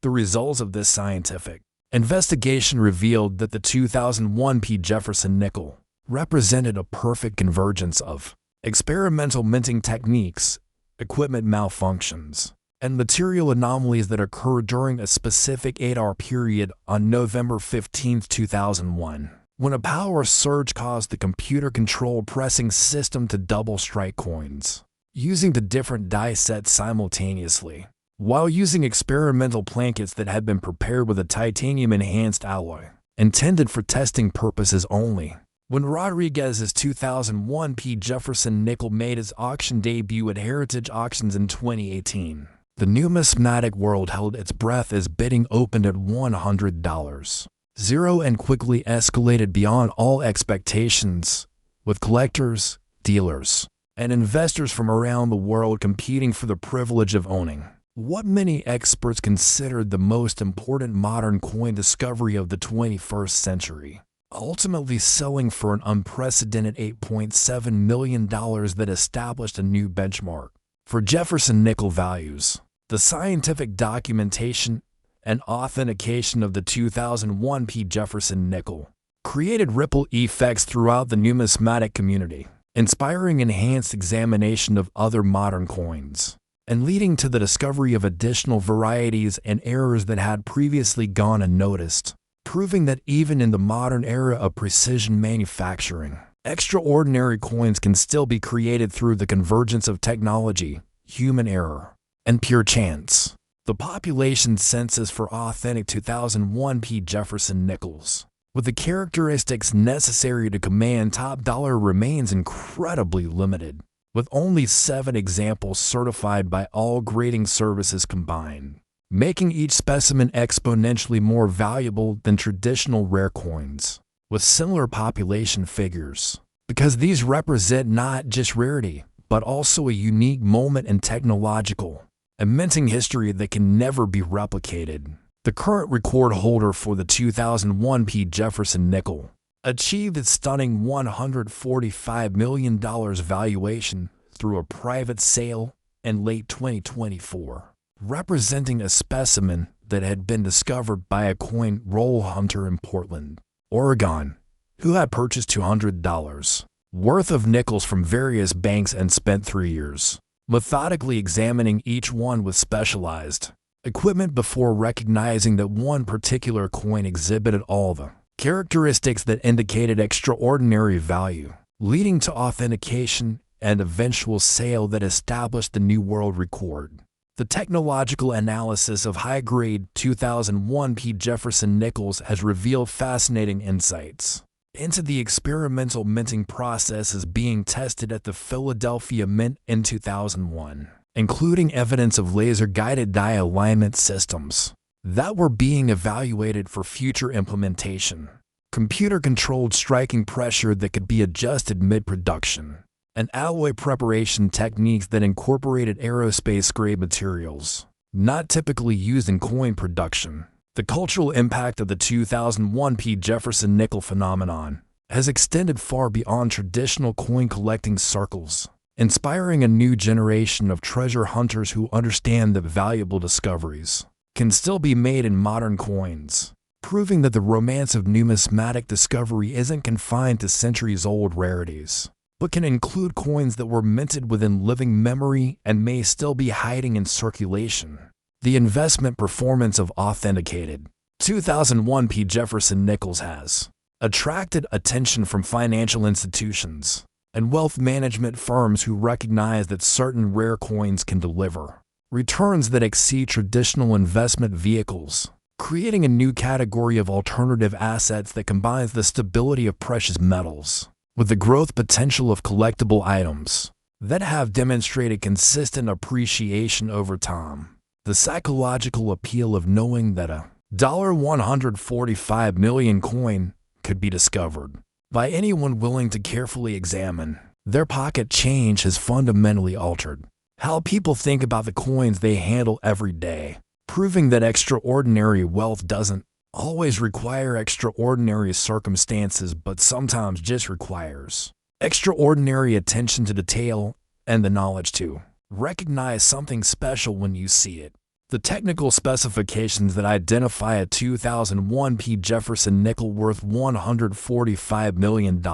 The results of this scientific investigation revealed that the 2001 Jefferson nickel represented a perfect convergence of experimental minting techniques, equipment malfunctions, and material anomalies that occurred during a specific 8-hour period on November 15, 2001, when a power surge caused the computer-controlled pressing system to double strike coins, using the different die sets simultaneously, while using experimental plankets that had been prepared with a titanium-enhanced alloy, intended for testing purposes only. When Rodriguez's 2001 Jefferson nickel made its auction debut at Heritage Auctions in 2018, the numismatic world held its breath as bidding opened at $100. And quickly escalated beyond all expectations, with collectors, dealers, and investors from around the world competing for the privilege of owning what many experts considered the most important modern coin discovery of the 21st century, ultimately selling for an unprecedented $8.7 million that established a new benchmark for Jefferson nickel values. The scientific documentation and authentication of the 2001 Jefferson nickel created ripple effects throughout the numismatic community, inspiring enhanced examination of other modern coins, and leading to the discovery of additional varieties and errors that had previously gone unnoticed, proving that even in the modern era of precision manufacturing, extraordinary coins can still be created through the convergence of technology, human error, and pure chance. The population census for authentic 2001 P. Jefferson nickels, with the characteristics necessary to command top dollar, remains incredibly limited, with only 7 examples certified by all grading services combined, making each specimen exponentially more valuable than traditional rare coins with similar population figures, because these represent not just rarity, but also a unique moment in technological and minting history that can never be replicated. The current record holder for the 2001 P. Jefferson nickel achieved its stunning $145 million valuation through a private sale in late 2024, representing a specimen that had been discovered by a coin roll hunter in Portland, Oregon, who had purchased $200 worth of nickels from various banks and spent 3 years methodically examining each one with specialized equipment before recognizing that one particular coin exhibited all the characteristics that indicated extraordinary value, leading to authentication and eventual sale that established the new world record. The technological analysis of high-grade 2001 P. Jefferson nickels has revealed fascinating insights into the experimental minting processes being tested at the Philadelphia Mint in 2001, including evidence of laser-guided die alignment systems that were being evaluated for future implementation, computer-controlled striking pressure that could be adjusted mid-production, and alloy preparation techniques that incorporated aerospace-grade materials, not typically used in coin production. The cultural impact of the 2001 P. Jefferson nickel phenomenon has extended far beyond traditional coin collecting circles, inspiring a new generation of treasure hunters who understand that valuable discoveries can still be made in modern coins, proving that the romance of numismatic discovery isn't confined to centuries-old rarities, but can include coins that were minted within living memory and may still be hiding in circulation. The investment performance of authenticated 2001 P. Jefferson nickels has attracted attention from financial institutions and wealth management firms who recognize that certain rare coins can deliver returns that exceed traditional investment vehicles, creating a new category of alternative assets that combines the stability of precious metals with the growth potential of collectible items that have demonstrated consistent appreciation over time. The psychological appeal of knowing that a $145 million coin could be discovered by anyone willing to carefully examine their pocket change has fundamentally altered how people think about the coins they handle every day, proving that extraordinary wealth doesn't always require extraordinary circumstances, but sometimes just requires extraordinary attention to detail and the knowledge to recognize something special when you see it. The technical specifications that identify a 2001 P. Jefferson nickel worth $145 million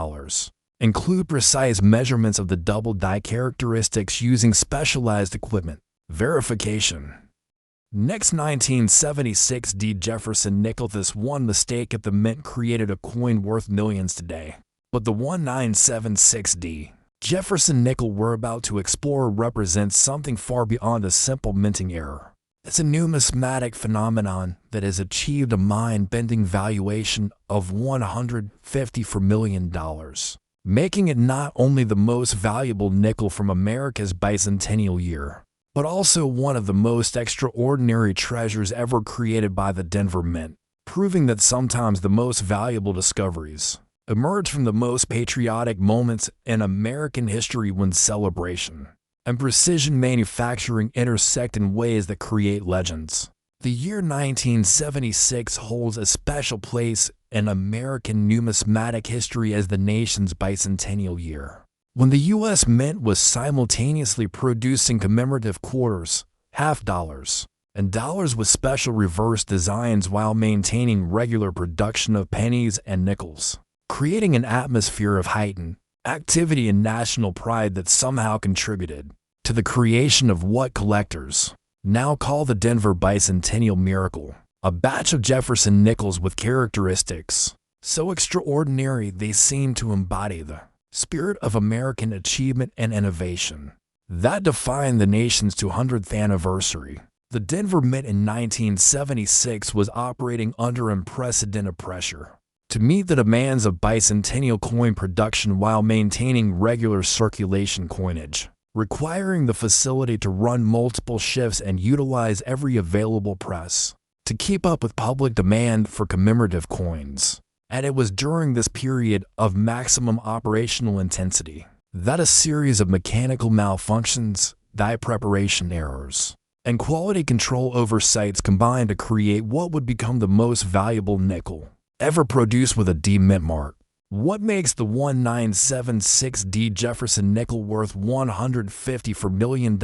include precise measurements of the double die characteristics using specialized equipment. Verification. Next 1976 D. Jefferson nickel. This one mistake at the mint created a coin worth millions today. But the 1976 D. Jefferson nickel we're about to explore represents something far beyond a simple minting error. It's a numismatic phenomenon that has achieved a mind-bending valuation of $154 million, making it not only the most valuable nickel from America's bicentennial year, but also one of the most extraordinary treasures ever created by the Denver Mint, proving that sometimes the most valuable discoveries emerge from the most patriotic moments in American history, when celebration and precision manufacturing intersect in ways that create legends. The year 1976 holds a special place in American numismatic history as the nation's bicentennial year, when the U.S. Mint was simultaneously producing commemorative quarters, half dollars, and dollars with special reverse designs while maintaining regular production of pennies and nickels, creating an atmosphere of heightened activity and national pride that somehow contributed to the creation of what collectors now call the Denver Bicentennial Miracle, a batch of Jefferson nickels with characteristics so extraordinary they seem to embody the spirit of American achievement and innovation that defined the nation's 200th anniversary. The Denver Mint in 1976 was operating under unprecedented pressure to meet the demands of bicentennial coin production while maintaining regular circulation coinage, requiring the facility to run multiple shifts and utilize every available press to keep up with public demand for commemorative coins. And it was during this period of maximum operational intensity that a series of mechanical malfunctions, die preparation errors, and quality control oversights combined to create what would become the most valuable nickel ever produced with a D mint mark. What makes the 1976D Jefferson nickel worth $154 million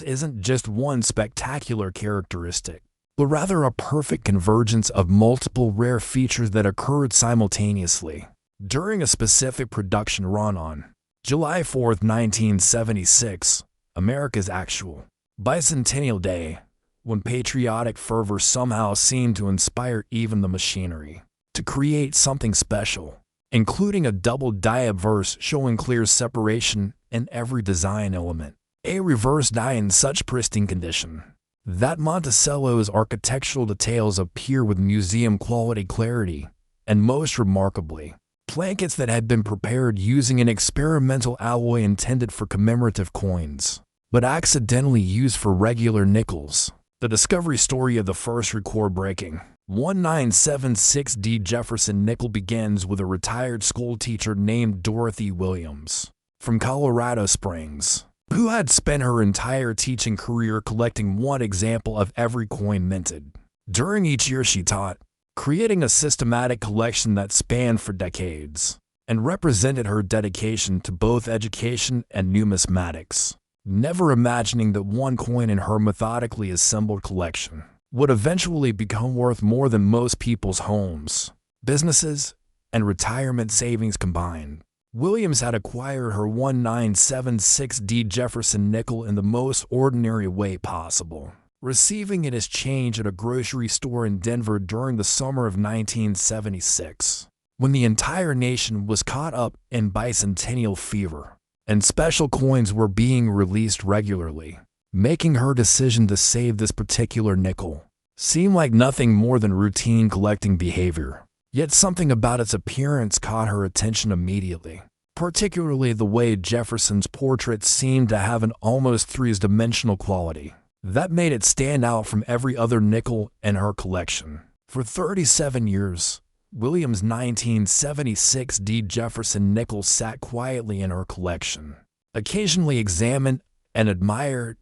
isn't just one spectacular characteristic, but rather a perfect convergence of multiple rare features that occurred simultaneously during a specific production run on July 4, 1976, America's actual Bicentennial Day, when patriotic fervor somehow seemed to inspire even the machinery to create something special, including a double die obverse showing clear separation in every design element, a reverse die in such pristine condition that Monticello's architectural details appear with museum-quality clarity, and most remarkably, blankets that had been prepared using an experimental alloy intended for commemorative coins, but accidentally used for regular nickels. The discovery story of the first record-breaking 1976D Jefferson nickel begins with a retired schoolteacher named Dorothy Williams from Colorado Springs, who had spent her entire teaching career collecting one example of every coin minted. During each year she taught, creating a systematic collection that spanned for decades, and represented her dedication to both education and numismatics, never imagining that one coin in her methodically assembled collection would eventually become worth more than most people's homes, businesses, and retirement savings combined. Williams had acquired her 1976D Jefferson nickel in the most ordinary way possible, receiving it as change at a grocery store in Denver during the summer of 1976, when the entire nation was caught up in bicentennial fever, and special coins were being released regularly, making her decision to save this particular nickel seem like nothing more than routine collecting behavior. Yet something about its appearance caught her attention immediately, particularly the way Jefferson's portrait seemed to have an almost three-dimensional quality that made it stand out from every other nickel in her collection. For 37 years, Williams' 1976D Jefferson nickel sat quietly in her collection, occasionally examined and admired,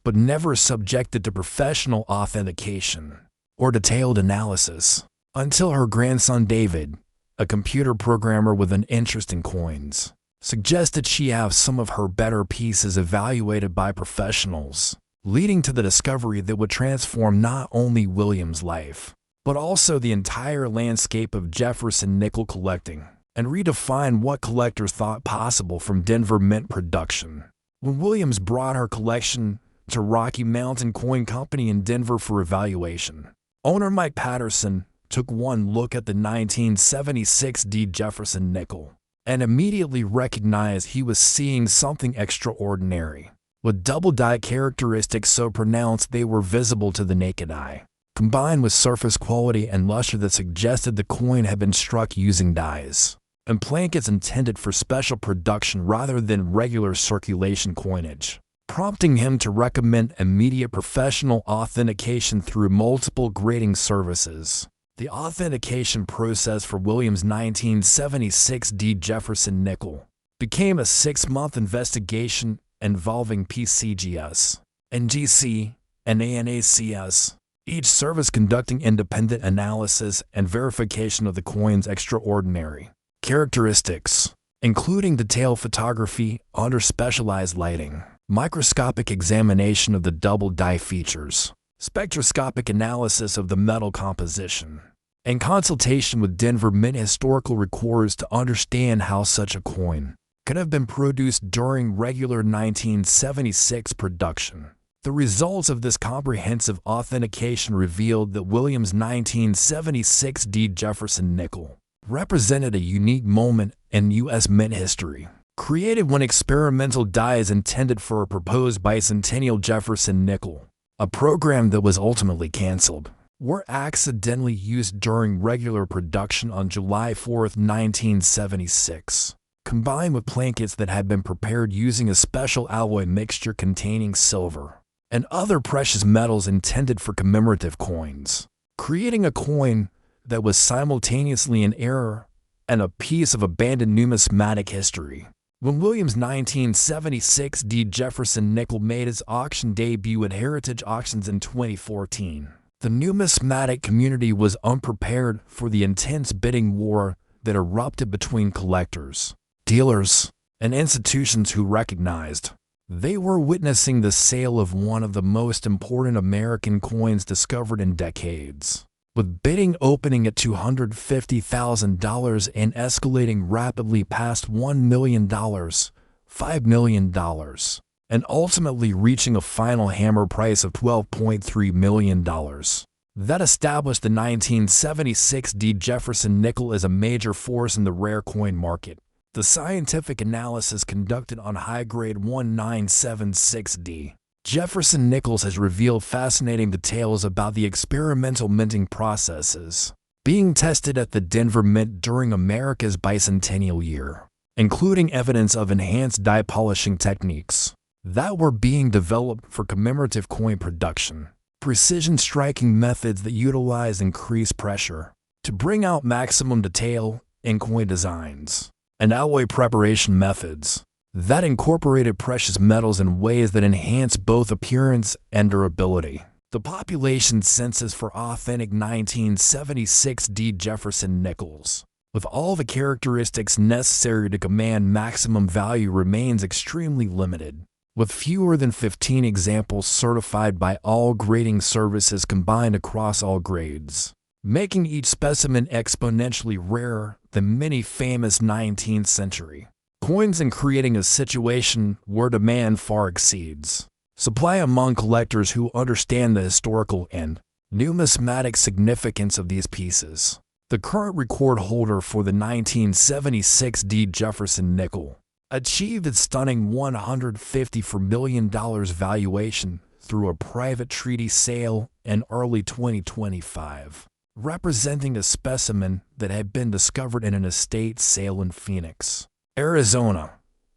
but never subjected to professional authentication or detailed analysis, until her grandson David, a computer programmer with an interest in coins, suggested she have some of her better pieces evaluated by professionals, leading to the discovery that would transform not only Williams' life, but also the entire landscape of Jefferson nickel collecting, and redefine what collectors thought possible from Denver Mint production. When Williams brought her collection to Rocky Mountain Coin Company in Denver for evaluation, owner Mike Patterson took one look at the 1976D Jefferson nickel and immediately recognized he was seeing something extraordinary, with double die characteristics so pronounced they were visible to the naked eye, combined with surface quality and luster that suggested the coin had been struck using dies and blankets intended for special production rather than regular circulation coinage, prompting him to recommend immediate professional authentication through multiple grading services. The authentication process for Williams' 1976D Jefferson nickel became a 6-month investigation involving PCGS, NGC, and ANACS, each service conducting independent analysis and verification of the coin's extraordinary characteristics, including detailed photography under specialized lighting, microscopic examination of the double die features, spectroscopic analysis of the metal composition, and consultation with Denver Mint historical records to understand how such a coin could have been produced during regular 1976 production. The results of this comprehensive authentication revealed that Williams' 1976 D. Jefferson nickel represented a unique moment in U.S. mint history, created when experimental dies intended for a proposed bicentennial Jefferson nickel, a program that was ultimately canceled, were accidentally used during regular production on July 4, 1976, combined with plankets that had been prepared using a special alloy mixture containing silver and other precious metals intended for commemorative coins, creating a coin that was simultaneously an error and a piece of abandoned numismatic history. When Williams' 1976 D. Jefferson nickel made its auction debut at Heritage Auctions in 2014, the numismatic community was unprepared for the intense bidding war that erupted between collectors, dealers, and institutions who recognized they were witnessing the sale of one of the most important American coins discovered in decades, with bidding opening at $250,000 and escalating rapidly past $1 million, $5 million, and ultimately reaching a final hammer price of $12.3 million. That established the 1976 D. Jefferson nickel as a major force in the rare coin market. The scientific analysis conducted on high-grade 1976D Jefferson nickels has revealed fascinating details about the experimental minting processes being tested at the Denver Mint during America's bicentennial year, including evidence of enhanced die polishing techniques that were being developed for commemorative coin production, precision striking methods that utilize increased pressure to bring out maximum detail in coin designs, and alloy preparation methods that incorporated precious metals in ways that enhance both appearance and durability. The population census for authentic 1976 D. Jefferson nickels, with all the characteristics necessary to command maximum value, remains extremely limited, with fewer than 15 examples certified by all grading services combined across all grades, making each specimen exponentially rarer than many famous 19th century coins and creating a situation where demand far exceeds supply among collectors who understand the historical and numismatic significance of these pieces. The current record holder for the 1976 D. Jefferson nickel achieved its stunning $154 million valuation through a private treaty sale in early 2025, representing a specimen that had been discovered in an estate sale in Phoenix, Arizona,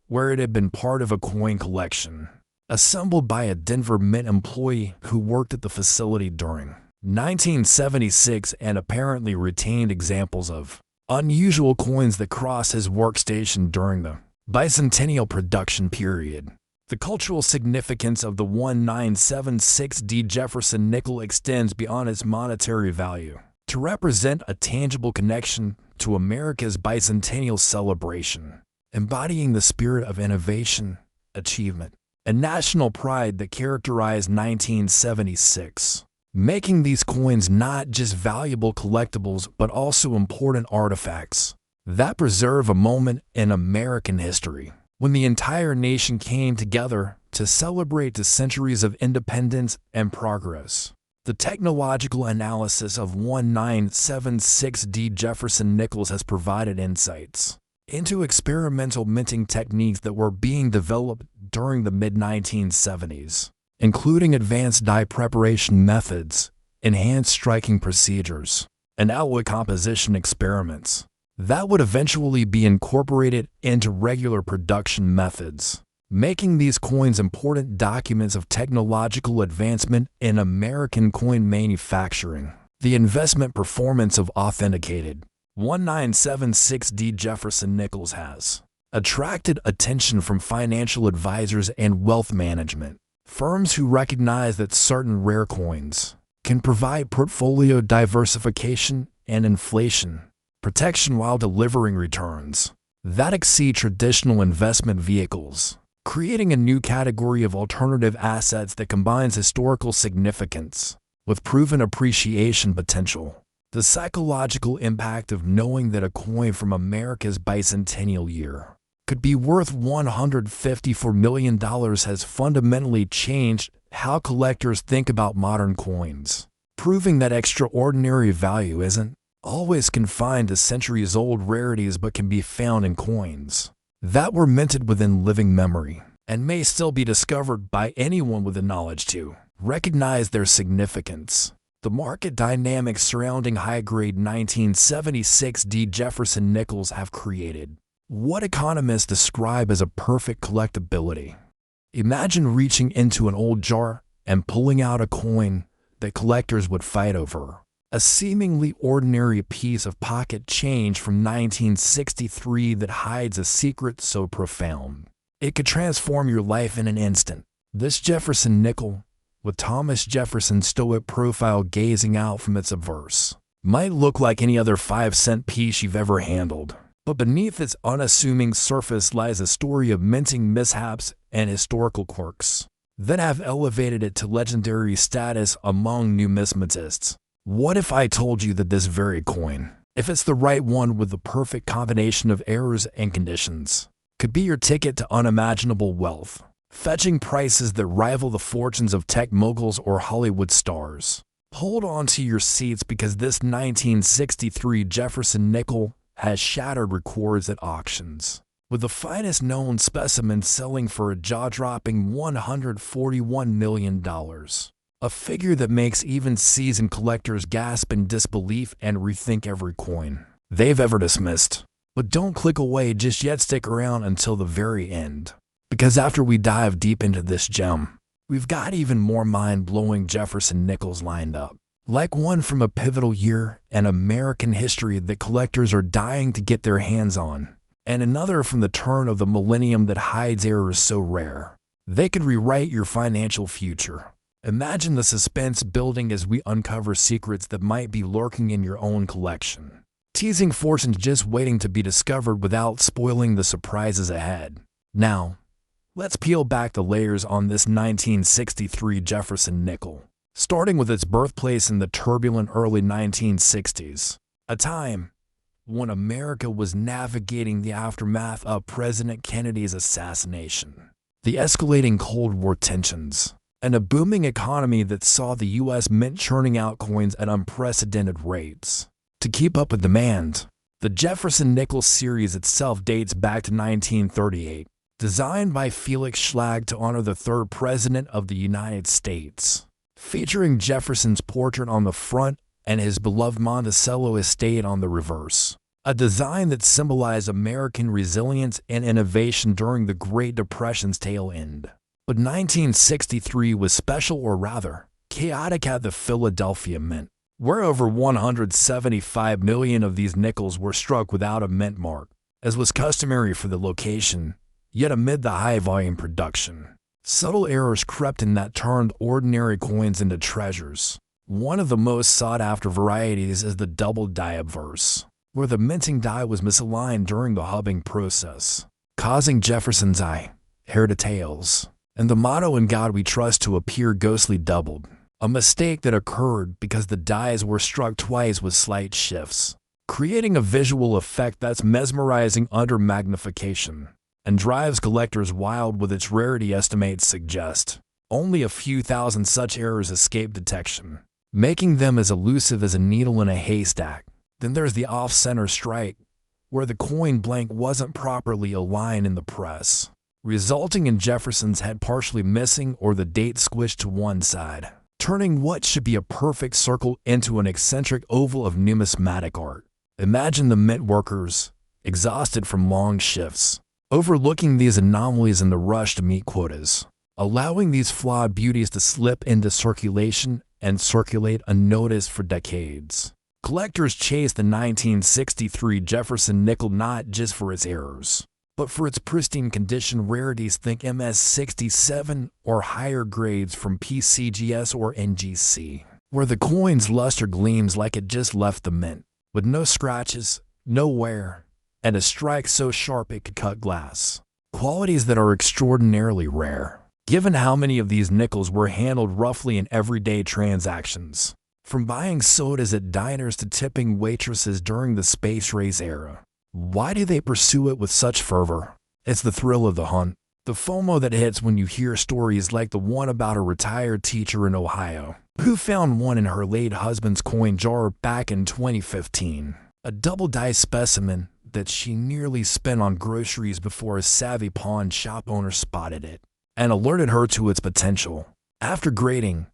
where it had been part of a coin collection assembled by a Denver Mint employee who worked at the facility during 1976 and apparently retained examples of unusual coins that crossed his workstation during the bicentennial production period. The cultural significance of the 1976 D. Jefferson nickel extends beyond its monetary value to represent a tangible connection to America's bicentennial celebration, embodying the spirit of innovation, achievement, and national pride that characterized 1976, making these coins not just valuable collectibles but also important artifacts that preserve a moment in American history when the entire nation came together to celebrate the centuries of independence and progress. The technological analysis of 1976 D. Jefferson nickels has provided insights into experimental minting techniques that were being developed during the mid-1970s, including advanced die preparation methods, enhanced striking procedures, and alloy composition experiments that would eventually be incorporated into regular production methods, making these coins important documents of technological advancement in American coin manufacturing. The investment performance of authenticated 1976 D. Jefferson nickels has attracted attention from financial advisors and wealth management firms who recognize that certain rare coins can provide portfolio diversification and inflation protection while delivering returns that exceed traditional investment vehicles. creating a new category of alternative assets that combines historical significance with proven appreciation potential. The psychological impact of knowing that a coin from America's bicentennial year could be worth $154 million has fundamentally changed how collectors think about modern coins, proving that extraordinary value isn't always confined to centuries-old rarities but can be found in coins that were minted within living memory and may still be discovered by anyone with the knowledge to recognize their significance. The market dynamics surrounding high-grade 1976 D. Jefferson nickels have created what economists describe as a perfect collectability. Imagine reaching into an old jar and pulling out a coin that collectors would fight over. A seemingly ordinary piece of pocket change from 1963 that hides a secret so profound it could transform your life in an instant. This Jefferson nickel, with Thomas Jefferson's stoic profile gazing out from its obverse, might look like any other 5-cent piece you've ever handled. But beneath its unassuming surface lies a story of minting mishaps and historical quirks that have elevated it to legendary status among numismatists. What if I told you that this very coin, if it's the right one with the perfect combination of errors and conditions, could be your ticket to unimaginable wealth, fetching prices that rival the fortunes of tech moguls or Hollywood stars? Hold on to your seats because this 1963 Jefferson nickel has shattered records at auctions, with the finest known specimens selling for a jaw-dropping $141 million. A figure that makes even seasoned collectors gasp in disbelief and rethink every coin they've ever dismissed. But don't click away just yet, stick around until the very end, because after we dive deep into this gem, we've got even more mind-blowing Jefferson nickels lined up. Like one from a pivotal year in American history that collectors are dying to get their hands on, and another from the turn of the millennium that hides errors so rare they could rewrite your financial future. Imagine the suspense building as we uncover secrets that might be lurking in your own collection, teasing fortunes just waiting to be discovered without spoiling the surprises ahead. Now, let's peel back the layers on this 1963 Jefferson nickel, starting with its birthplace in the turbulent early 1960s, a time when America was navigating the aftermath of President Kennedy's assassination, the escalating Cold War tensions, and a booming economy that saw the U.S. Mint churning out coins at unprecedented rates. To keep up with demand, the Jefferson nickel series itself dates back to 1938, designed by Felix Schlag to honor the third president of the United States, featuring Jefferson's portrait on the front and his beloved Monticello estate on the reverse, a design that symbolized American resilience and innovation during the Great Depression's tail end. But 1963 was special, or rather, chaotic at the Philadelphia Mint, where over 175 million of these nickels were struck without a mint mark, as was customary for the location. Yet amid the high-volume production, subtle errors crept in that turned ordinary coins into treasures. One of the most sought-after varieties is the double die obverse, where the minting die was misaligned during the hubbing process, causing Jefferson's eye, hair to tails, and the motto "In God We Trust" to appear ghostly doubled, a mistake that occurred because the dies were struck twice with slight shifts, creating a visual effect that's mesmerizing under magnification and drives collectors wild with its rarity. Estimates suggest only a few thousand such errors escape detection, making them as elusive as a needle in a haystack. Then there's the off-center strike, where the coin blank wasn't properly aligned in the press, resulting in Jefferson's head partially missing or the date squished to one side, turning what should be a perfect circle into an eccentric oval of numismatic art. Imagine the mint workers, exhausted from long shifts, overlooking these anomalies in the rush to meet quotas, allowing these flawed beauties to slip into circulation and circulate unnoticed for decades. Collectors chase the 1963 Jefferson nickel not just for its errors, but for its pristine condition rarities. Think MS-67 or higher grades from PCGS or NGC, where the coin's luster gleams like it just left the mint, with no scratches, no wear, and a strike so sharp it could cut glass. qualities that are extraordinarily rare, given how many of these nickels were handled roughly in everyday transactions, from buying sodas at diners to tipping waitresses during the space race era. Why do they pursue it with such fervor? It's the thrill of the hunt, the FOMO that hits when you hear stories like the one about a retired teacher in Ohio who found one in her late husband's coin jar back in 2015, a double-die specimen that she nearly spent on groceries before a savvy pawn shop owner spotted it and alerted her to its potential. After grading,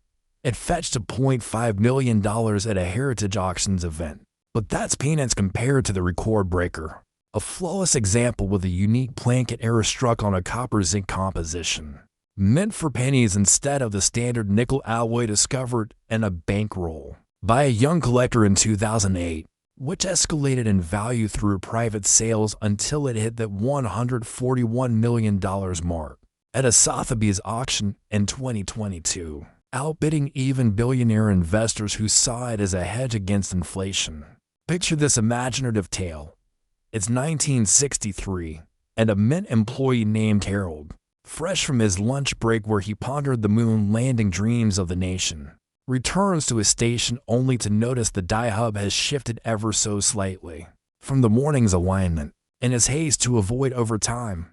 it fetched a $0.5 million at a Heritage Auctions event. But that's peanuts compared to the record breaker, a flawless example with a unique Plankett error struck on a copper zinc composition, meant for pennies instead of the standard nickel alloy discovered in a bankroll by a young collector in 2008, which escalated in value through private sales until it hit the $141 million mark at a Sotheby's auction in 2022, outbidding even billionaire investors who saw it as a hedge against inflation. Picture this imaginative tale. It's 1963, and a Mint employee named Harold, fresh from his lunch break where he pondered the moon landing dreams of the nation, returns to his station only to notice the die hub has shifted ever so slightly from the morning's alignment. In his haste to avoid overtime,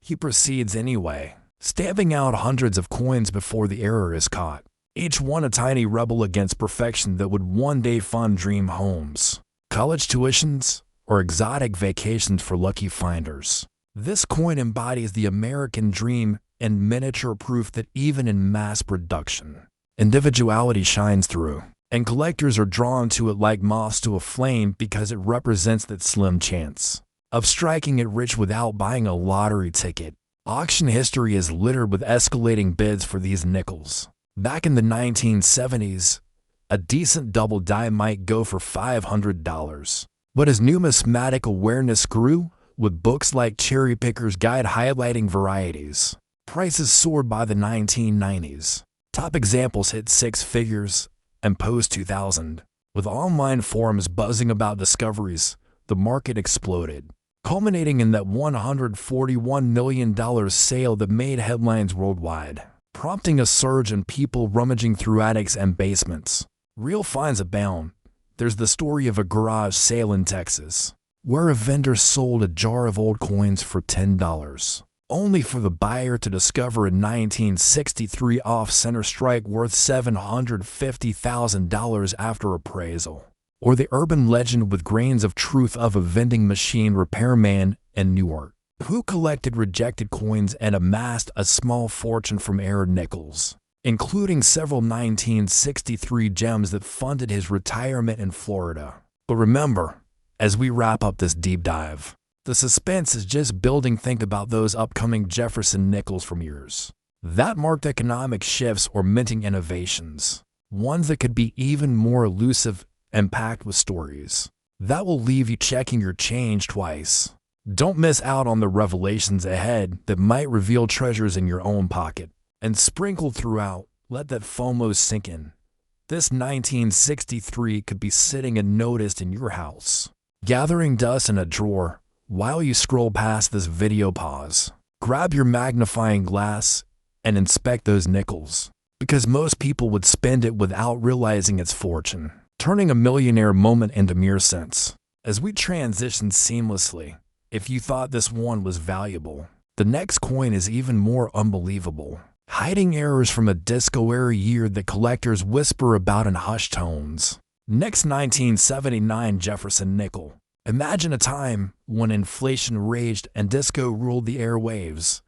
he proceeds anyway, stamping out hundreds of coins before the error is caught, each one a tiny rebel against perfection that would one day fund dream homes, college tuitions, or exotic vacations for lucky finders. This coin embodies the American dream and miniature proof that even in mass production, individuality shines through, and collectors are drawn to it like moths to a flame because it represents that slim chance of striking it rich without buying a lottery ticket. Auction history is littered with escalating bids for these nickels. Back in the 1970s, a decent double die might go for $500. But as numismatic awareness grew, with books like Cherry Picker's Guide highlighting varieties, prices soared by the 1990s. Top examples hit six figures, and post-2000, with online forums buzzing about discoveries, the market exploded, culminating in that $141 million sale that made headlines worldwide, prompting a surge in people rummaging through attics and basements. Real finds abound. There's the story of a garage sale in Texas, where a vendor sold a jar of old coins for $10, only for the buyer to discover a 1963 off-center strike worth $750,000 after appraisal. Or the urban legend with grains of truth of a vending machine repairman in Newark, who collected rejected coins and amassed a small fortune from error nickels, including several 1963 gems that funded his retirement in Florida. But remember, as we wrap up this deep dive, the suspense is just building. Think about those upcoming Jefferson nickels from years that marked economic shifts or minting innovations, ones that could be even more elusive and packed with stories that will leave you checking your change twice. Don't miss out on the revelations ahead that might reveal treasures in your own pocket. And sprinkled throughout, let that FOMO sink in. This 1963 could be sitting unnoticed in your house, gathering dust in a drawer. While you scroll past this video, pause, grab your magnifying glass, and inspect those nickels, because most people would spend it without realizing its fortune, turning a millionaire moment into mere cents. As we transition seamlessly, if you thought this one was valuable, the next coin is even more unbelievable, hiding errors from a disco-era year that collectors whisper about in hushed tones. Next, 1979 Jefferson nickel. Imagine a time when inflation raged and disco ruled the airwaves.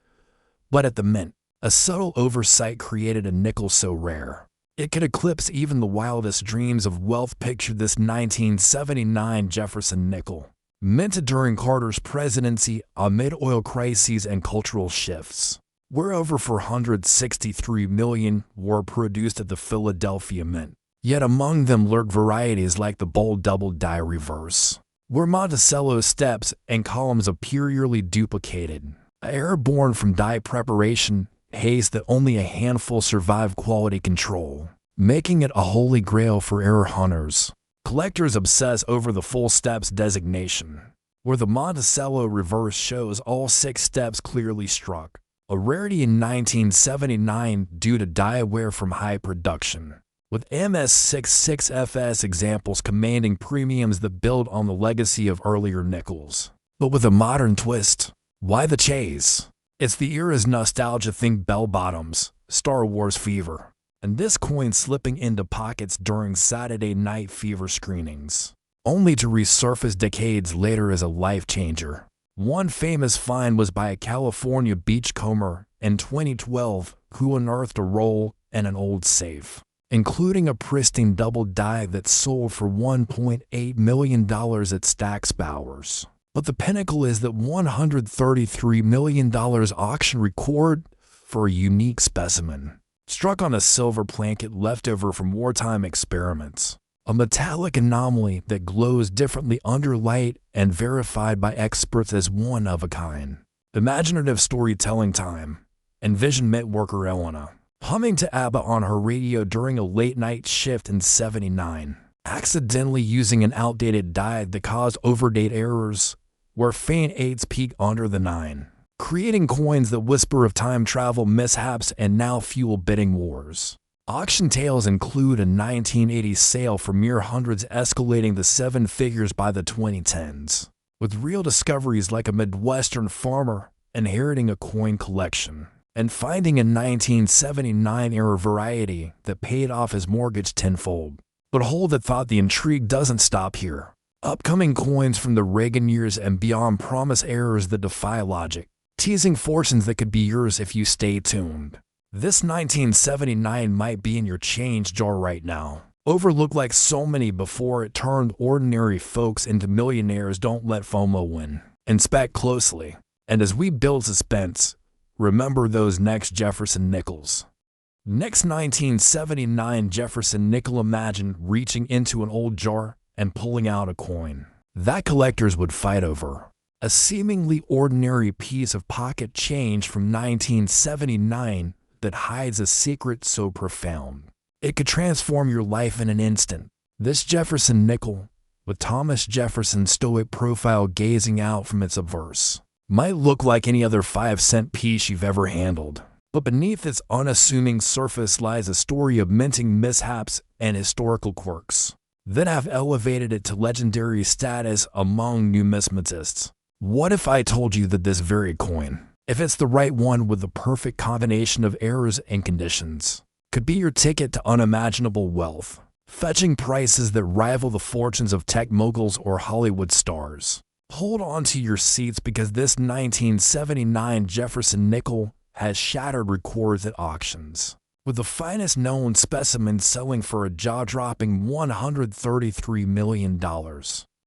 But at the Mint, a subtle oversight created a nickel so rare it could eclipse even the wildest dreams of wealth. Picture this 1979 Jefferson nickel, minted during Carter's presidency amid oil crises and cultural shifts, where over $463 million were produced at the Philadelphia Mint. Yet among them lurk varieties like the bold double die reverse, where Monticello steps and columns appear yearly duplicated, an error born from die preparation haste that only a handful survive quality control, making it a holy grail for error hunters. Collectors obsess over the full steps designation, where the Monticello reverse shows all 6 steps clearly struck, a rarity in 1979 due to die wear from high production, with MS66FS examples commanding premiums that build on the legacy of earlier nickels. But with a modern twist. Why the chase? It's the era's nostalgia. Think bell bottoms, Star Wars fever, and this coin slipping into pockets during Saturday Night Fever screenings, only to resurface decades later as a life changer. One famous find was by a California beachcomber in 2012 who unearthed a roll and an old safe, including a pristine double die that sold for $1.8 million at Stack's Bowers. But the pinnacle is that $133 million auction record for a unique specimen, struck on a silver placket left over from wartime experiments. A metallic anomaly that glows differently under light and verified by experts as one of a kind. Imaginative storytelling time. Envision Mitworker Elena humming to ABBA on her radio during a late-night shift in '79, accidentally using an outdated die that caused overdate errors where faint 8s peak under the 9, creating coins that whisper of time travel mishaps and now fuel bidding wars. Auction tales include a 1980s sale for mere hundreds escalating to 7 figures by the 2010s, with real discoveries like a Midwestern farmer inheriting a coin collection and finding a 1979-era variety that paid off his mortgage tenfold. But hold that thought, the intrigue doesn't stop here. Upcoming coins from the Reagan years and beyond promise errors that defy logic, teasing fortunes that could be yours if you stay tuned. This 1979 might be in your change jar right now. Overlooked like so many before it turned ordinary folks into millionaires. Don't let FOMO win. Inspect closely. And as we build suspense, remember those next Jefferson nickels. Next 1979 Jefferson nickel. Imagine reaching into an old jar and pulling out a coin that collectors would fight over. A seemingly ordinary piece of pocket change from 1979 that hides a secret so profound it could transform your life in an instant. This Jefferson nickel, with Thomas Jefferson's stoic profile gazing out from its obverse, might look like any other 5-cent piece you've ever handled. But beneath its unassuming surface lies a story of minting mishaps and historical quirks that have elevated it to legendary status among numismatists. What if I told you that this very coin, if it's the right one with the perfect combination of errors and conditions, could be your ticket to unimaginable wealth, fetching prices that rival the fortunes of tech moguls or Hollywood stars? Hold on to your seats, because this 1979 Jefferson nickel has shattered records at auctions, with the finest known specimens selling for a jaw-dropping $133 million.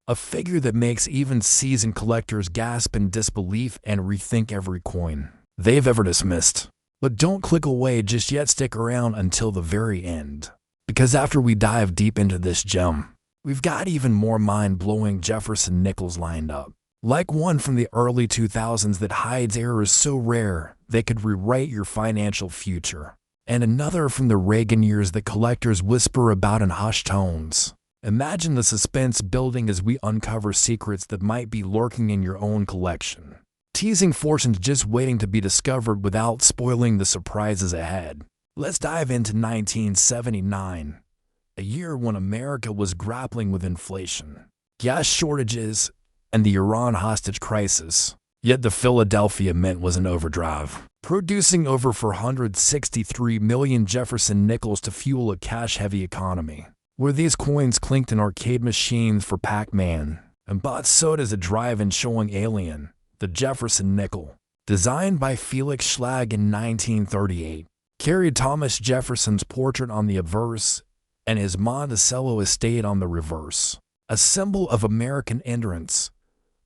A figure that makes even seasoned collectors gasp in disbelief and rethink every coin they've ever dismissed. But don't click away just yet, stick around until the very end, because after we dive deep into this gem, we've got even more mind-blowing Jefferson nickels lined up. Like one from the early 2000s that hides errors so rare they could rewrite your financial future, and another from the Reagan years that collectors whisper about in hushed tones. Imagine the suspense building as we uncover secrets that might be lurking in your own collection, teasing fortunes just waiting to be discovered without spoiling the surprises ahead. Let's dive into 1979, a year when America was grappling with inflation, gas shortages, and the Iran hostage crisis. Yet the Philadelphia Mint was in overdrive, producing over 463 million Jefferson nickels to fuel a cash-heavy economy, where these coins clinked in arcade machines for Pac-Man and bought sodas at drive-in showing Alien. The Jefferson nickel, designed by Felix Schlag in 1938, carried Thomas Jefferson's portrait on the obverse and his Monticello estate on the reverse, a symbol of American endurance.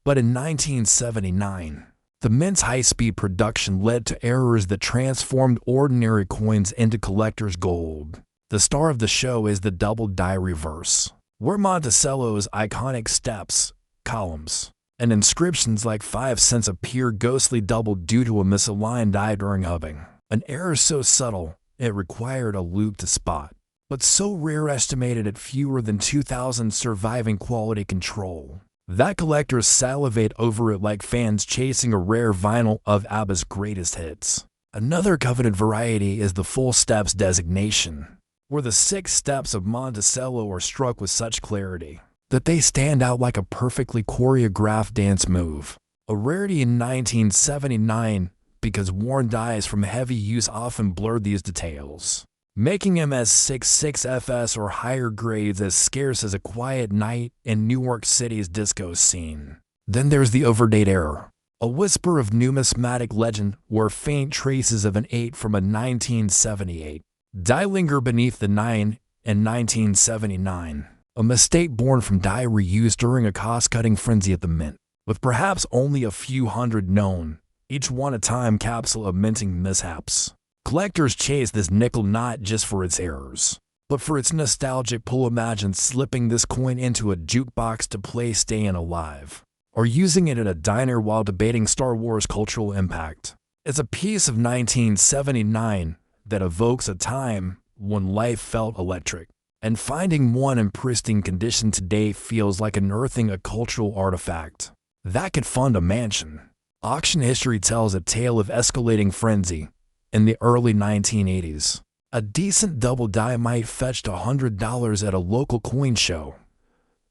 But in 1979, the Mint's high-speed production led to errors that transformed ordinary coins into collector's gold. The star of the show is the double die reverse, where Monticello's iconic steps, columns, and inscriptions like 5 cents appear ghostly double due to a misaligned die during hubbing. An error so subtle it required a loupe to spot, but so rare estimated at fewer than 2,000 surviving quality control. that collectors salivate over it like fans chasing a rare vinyl of ABBA's greatest hits. Another coveted variety is the full steps designation, where the 6 steps of Monticello are struck with such clarity that they stand out like a perfectly choreographed dance move. A rarity in 1979 because worn dies from heavy use often blurred these details, making them as 6.6 or higher grades as scarce as a quiet night in New York City's disco scene. Then there's the overdate error, a whisper of numismatic legend where faint traces of an 8 from a 1978 die linger beneath the 9 in 1979, a mistake born from die reuse during a cost-cutting frenzy at the mint, with perhaps only a few hundred known, each one a time capsule of minting mishaps. Collectors chase this nickel not just for its errors, but for its nostalgic pull. Imagine slipping this coin into a jukebox to play Stayin' Alive, or using it at a diner while debating Star Wars cultural impact. It's a piece of 1979 that evokes a time when life felt electric, and finding one in pristine condition today feels like unearthing a cultural artifact that could fund a mansion. Auction history tells a tale of escalating frenzy. In the early 1980s, a decent double die might fetch $100 at a local coin show.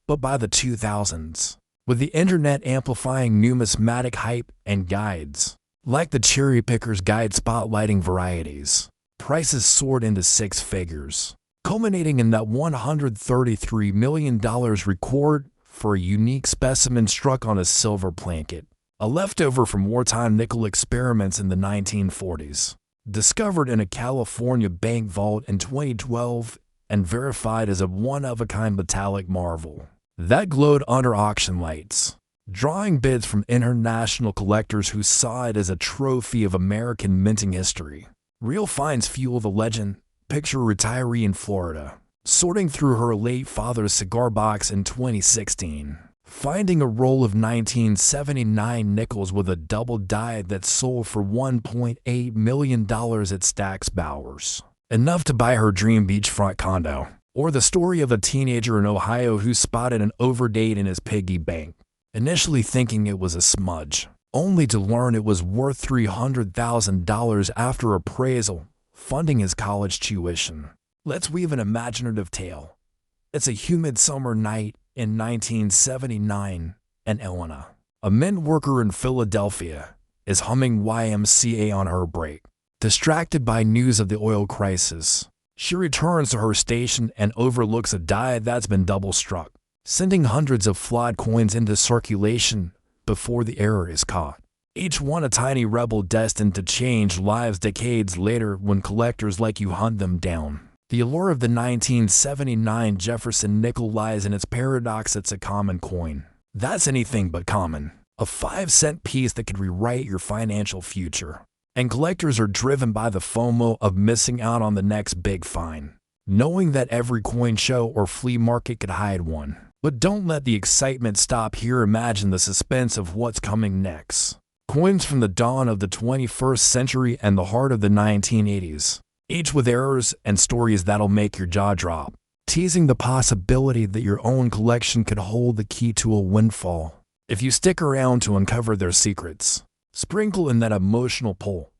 But by the 2000s, with the internet amplifying numismatic hype and guides, like the Cherry Picker's Guide spotlighting varieties, prices soared into 6 figures, culminating in that $133 million record for a unique specimen struck on a silver placket, a leftover from wartime nickel experiments in the 1940s. Discovered in a California bank vault in 2012 and verified as a one-of-a-kind metallic marvel that glowed under auction lights, drawing bids from international collectors who saw it as a trophy of American minting history. Real finds fuel the legend. Picture a retiree in Florida, sorting through her late father's cigar box in 2016, finding a roll of 1979 nickels with a double die that sold for $1.8 million at Stack's Bowers, enough to buy her dream beachfront condo. Or the story of a teenager in Ohio who spotted an overdate in his piggy bank, initially thinking it was a smudge, only to learn it was worth $300,000 after appraisal, funding his college tuition. Let's weave an imaginative tale. It's a humid summer night in 1979, and Elena, a mint worker in Philadelphia, is humming YMCA on her break. Distracted by news of the oil crisis, she returns to her station and overlooks a die that's been double struck, sending hundreds of flawed coins into circulation before the error is caught. Each one a tiny rebel destined to change lives decades later when collectors like you hunt them down. The allure of the 1979 Jefferson nickel lies in its paradox. It's a common coin. That's anything but common. A 5-cent piece that could rewrite your financial future. And collectors are driven by the FOMO of missing out on the next big find, knowing that every coin show or flea market could hide one. But don't let the excitement stop here. Imagine the suspense of what's coming next. Coins from the dawn of the 21st century and the heart of the 1980s. Each with errors and stories that'll make your jaw drop, teasing the possibility that your own collection could hold the key to a windfall. If you stick around to uncover their secrets, sprinkle in that emotional pull.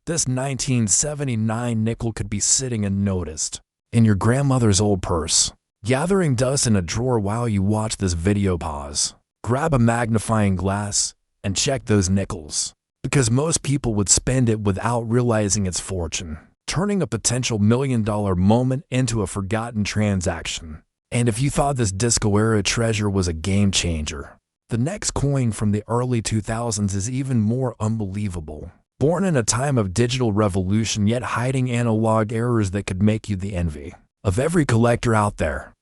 This 1979 nickel could be sitting unnoticed in your grandmother's old purse, gathering dust in a drawer while you watch this video. Pause, grab a magnifying glass, and check those nickels, because most people would spend it without realizing its fortune, turning a potential $1 million moment into a forgotten transaction. And if you thought this disco-era treasure was a game changer, the next coin from the early 2000s is even more unbelievable. Born in a time of digital revolution yet hiding analog errors that could make you the envy of every collector out there.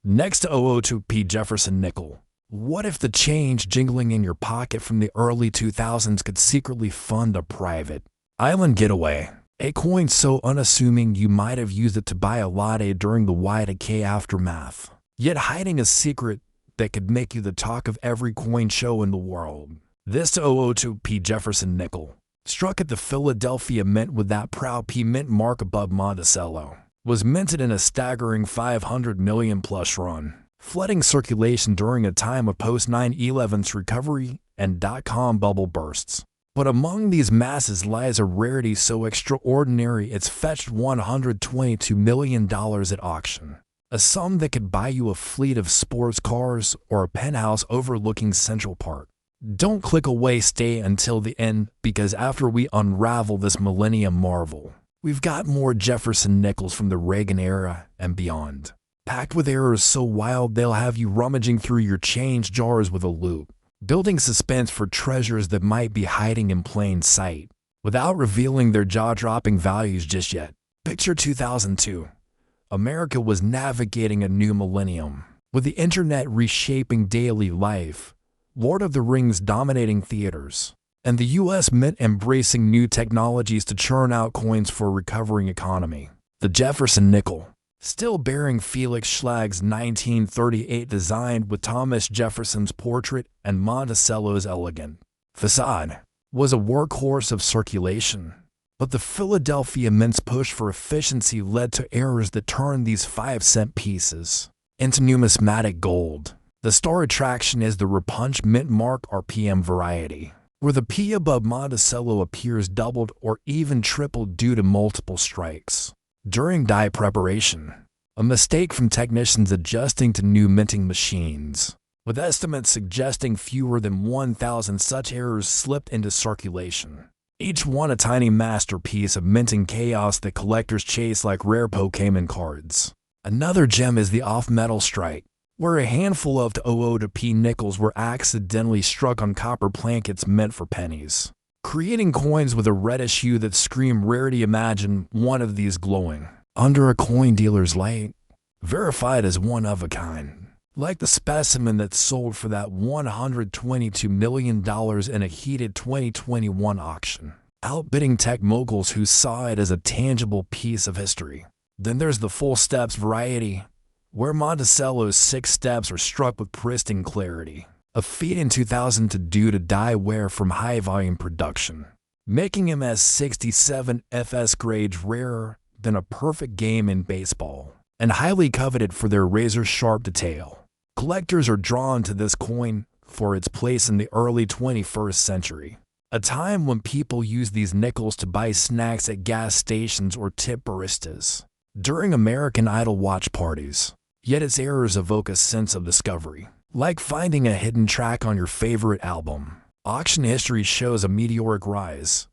Next to 002p Jefferson nickel. What if the change jingling in your pocket from the early 2000s could secretly fund a private island getaway? A coin so unassuming you might have used it to buy a latte during the Y2K aftermath, yet hiding a secret that could make you the talk of every coin show in the world. This 002p Jefferson nickel, struck at the Philadelphia Mint with that proud P mint mark above Monticello, was minted in a staggering 500 million plus run. flooding circulation during a time of post-9/11's recovery and dot-com bubble bursts. But among these masses lies a rarity so extraordinary it's fetched $122 million at auction, a sum that could buy you a fleet of sports cars or a penthouse overlooking Central Park. Don't click away, stay until the end, because after we unravel this millennium marvel, we've got more Jefferson nickels from the Reagan era and beyond, packed with errors so wild they'll have you rummaging through your change jars with a loupe, building suspense for treasures that might be hiding in plain sight, without revealing their jaw-dropping values just yet. Picture 2002. America was navigating a new millennium, with the internet reshaping daily life, Lord of the Rings dominating theaters, and the U.S. Mint embracing new technologies to churn out coins for a recovering economy. The Jefferson nickel, still bearing Felix Schlag's 1938 design with Thomas Jefferson's portrait and Monticello's elegant facade, was a workhorse of circulation. But the Philadelphia Mint's push for efficiency led to errors that turned these 5-cent pieces into numismatic gold. The star attraction is the Repunch Mint Mark RPM variety, where the P above Monticello appears doubled or even tripled due to multiple strikes during die preparation, a mistake from technicians adjusting to new minting machines, with estimates suggesting fewer than 1,000 such errors slipped into circulation, each one a tiny masterpiece of minting chaos that collectors chase like rare Pokémon cards. Another gem is the off-metal strike, where a handful of 00 to P nickels were accidentally struck on copper plankets meant for pennies, creating coins with a reddish hue that scream rarity. Imagine one of these glowing under a coin dealer's light, verified as one of a kind, like the specimen that sold for that $122 million in a heated 2021 auction, outbidding tech moguls who saw it as a tangible piece of history. Then there's the full steps variety, where Monticello's 6 steps are struck with pristine clarity, a feat in 2000 due to die wear from high-volume production, making him as 67 FS grades rarer than a perfect game in baseball, and highly coveted for their razor-sharp detail. Collectors are drawn to this coin for its place in the early 21st century, a time when people used these nickels to buy snacks at gas stations or tip baristas during American Idol watch parties. Yet its errors evoke a sense of discovery, like finding a hidden track on your favorite album. Auction history shows a meteoric rise.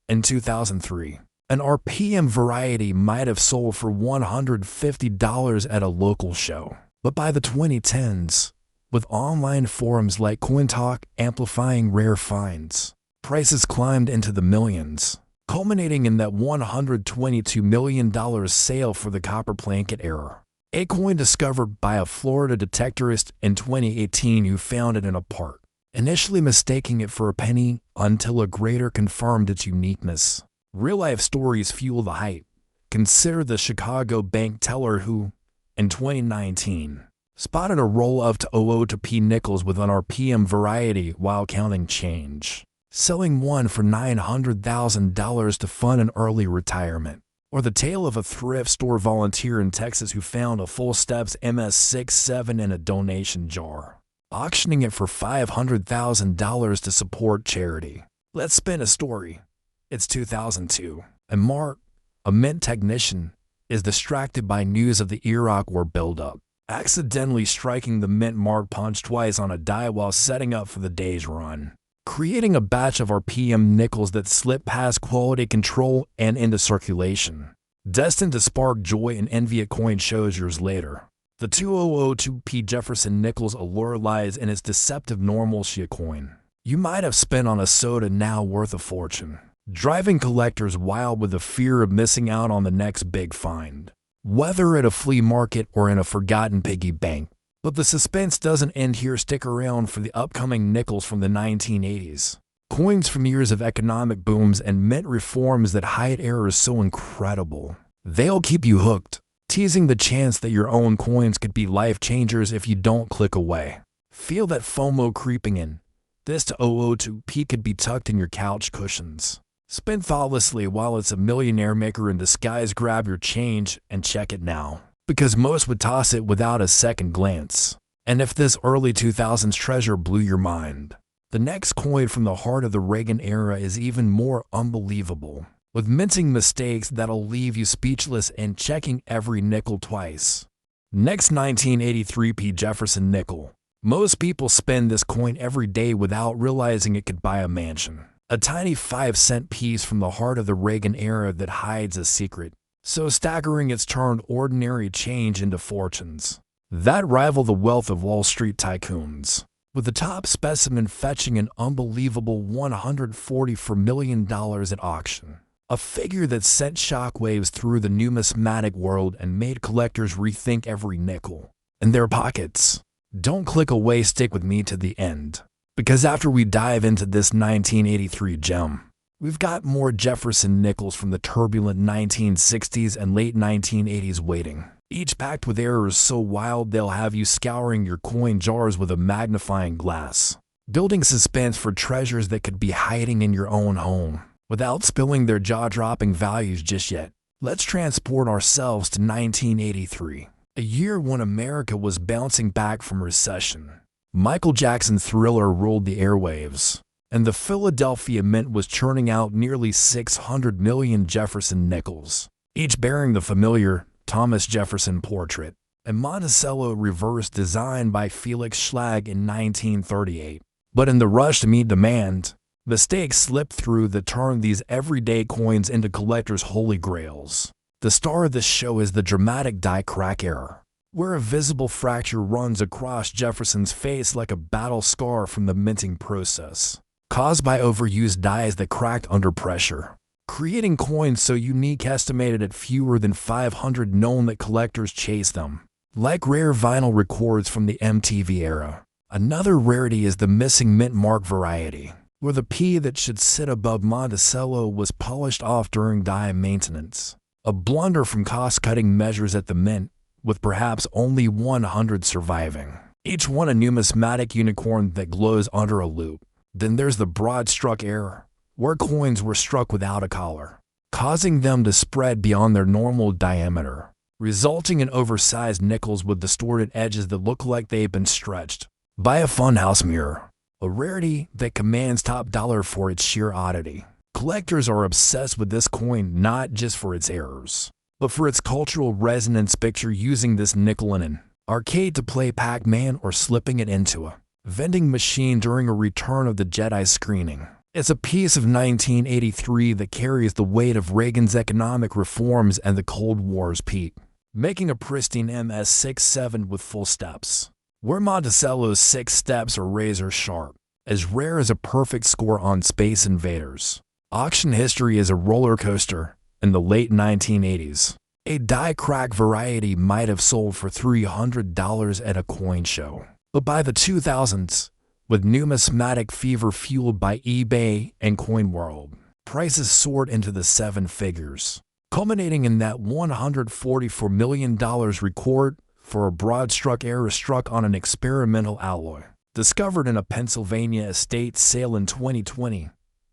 In 2003, an RPM variety might have sold for $150 at a local show. But by the 2010s, with online forums like CoinTalk amplifying rare finds, prices climbed into the millions, culminating in that $122 million sale for the copper planket error. A coin discovered by a Florida detectorist in 2018 who found it in a park, initially mistaking it for a penny until a grader confirmed its uniqueness. Real-life stories fuel the hype. Consider the Chicago bank teller who, in 2019, spotted a roll of 00 to P nickels with an RPM variety while counting change, selling one for $900,000 to fund an early retirement. Or the tale of a thrift store volunteer in Texas who found a full steps MS67 in a donation jar, auctioning it for $500,000 to support charity. Let's spin a story. It's 2002, and Mark, a mint technician, is distracted by news of the Iraq War buildup, accidentally striking the mint mark punch twice on a die while setting up for the day's run, creating a batch of RPM nickels that slip past quality control and into circulation, destined to spark joy and envy at coin shows years later. The 2002P Jefferson nickel's allure lies in its deceptive normalcy coin you might have spent on a soda now worth a fortune, driving collectors wild with the fear of missing out on the next big find, whether at a flea market or in a forgotten piggy bank. But the suspense doesn't end here. Stick around for the upcoming nickels from the 1980s. Coins from years of economic booms and mint reforms that hide errors so incredible, they'll keep you hooked, teasing the chance that your own coins could be life changers if you don't click away. Feel that FOMO creeping in. This to 002P could be tucked in your couch cushions. Spend thoughtlessly while it's a millionaire maker in disguise. Grab your change and check it now. because most would toss it without a second glance. And if this early 2000s treasure blew your mind, the next coin from the heart of the Reagan era is even more unbelievable, with minting mistakes that'll leave you speechless and checking every nickel twice. Next, 1983 Jefferson nickel. Most people spend this coin every day without realizing it could buy a mansion. A tiny 5-cent piece from the heart of the Reagan era that hides a secret, so staggering it's turned ordinary change into fortunes that rival the wealth of Wall Street tycoons, with the top specimen fetching an unbelievable $144 million at auction. A figure that sent shockwaves through the numismatic world and made collectors rethink every nickel in their pockets. Don't click away, stick with me to the end, because after we dive into this 1983 gem, we've got more Jefferson nickels from the turbulent 1960s and late 1980s waiting, each packed with errors so wild they'll have you scouring your coin jars with a magnifying glass, building suspense for treasures that could be hiding in your own home without spilling their jaw-dropping values just yet. Let's transport ourselves to 1983, a year when America was bouncing back from recession. Michael Jackson's Thriller ruled the airwaves, and the Philadelphia Mint was churning out nearly 600 million Jefferson nickels, each bearing the familiar Thomas Jefferson portrait, a Monticello reverse designed by Felix Schlag in 1938. But in the rush to meet demand, mistakes slipped through that turned these everyday coins into collectors' holy grails. The star of this show is the dramatic die crack error, where a visible fracture runs across Jefferson's face like a battle scar from the minting process, caused by overused dies that cracked under pressure, creating coins so unique estimated at fewer than 500 known that collectors chase them, like rare vinyl records from the MTV era. Another rarity is the missing mint mark variety, where the P that should sit above Monticello was polished off during die maintenance. A blunder from cost-cutting measures at the mint, with perhaps only 100 surviving, each one a numismatic unicorn that glows under a loupe. Then there's the broad struck error, where coins were struck without a collar, causing them to spread beyond their normal diameter, resulting in oversized nickels with distorted edges that look like they've been stretched by a funhouse mirror. A rarity that commands top dollar for its sheer oddity. Collectors are obsessed with this coin not just for its errors, but for its cultural resonance. Picture using this nickel in an arcade to play Pac-Man or slipping it into a vending machine during a Return of the Jedi screening. It's a piece of 1983 that carries the weight of Reagan's economic reforms and the Cold War's peak, making a pristine MS-67 with full steps, where Monticello's 6 steps are razor sharp, as rare as a perfect score on Space Invaders. Auction history is a roller coaster. In the late 1980s, a die crack variety might have sold for $300 at a coin show. But by the 2000s, with numismatic fever fueled by eBay and Coin World, prices soared into the 7 figures, culminating in that $144 million record for a broad-struck error struck on an experimental alloy. Discovered in a Pennsylvania estate sale in 2020,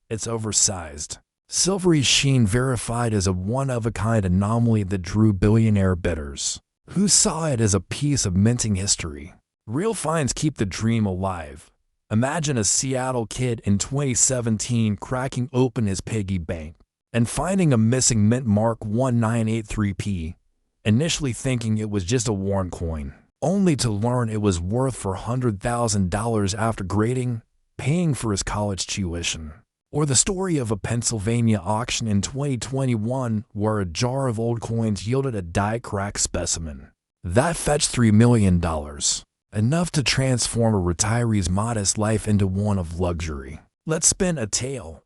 it's oversized, silvery sheen verified as a one-of-a-kind anomaly that drew billionaire bidders, who saw it as a piece of minting history. Real finds keep the dream alive. Imagine a Seattle kid in 2017 cracking open his piggy bank and finding a missing mint mark 1983p, initially thinking it was just a worn coin, only to learn it was worth for $100,000 after grading, paying for his college tuition. Or the story of a Pennsylvania auction in 2021 where a jar of old coins yielded a die crack specimen that fetched $3 million, enough to transform a retiree's modest life into one of luxury. Let's spin a tale.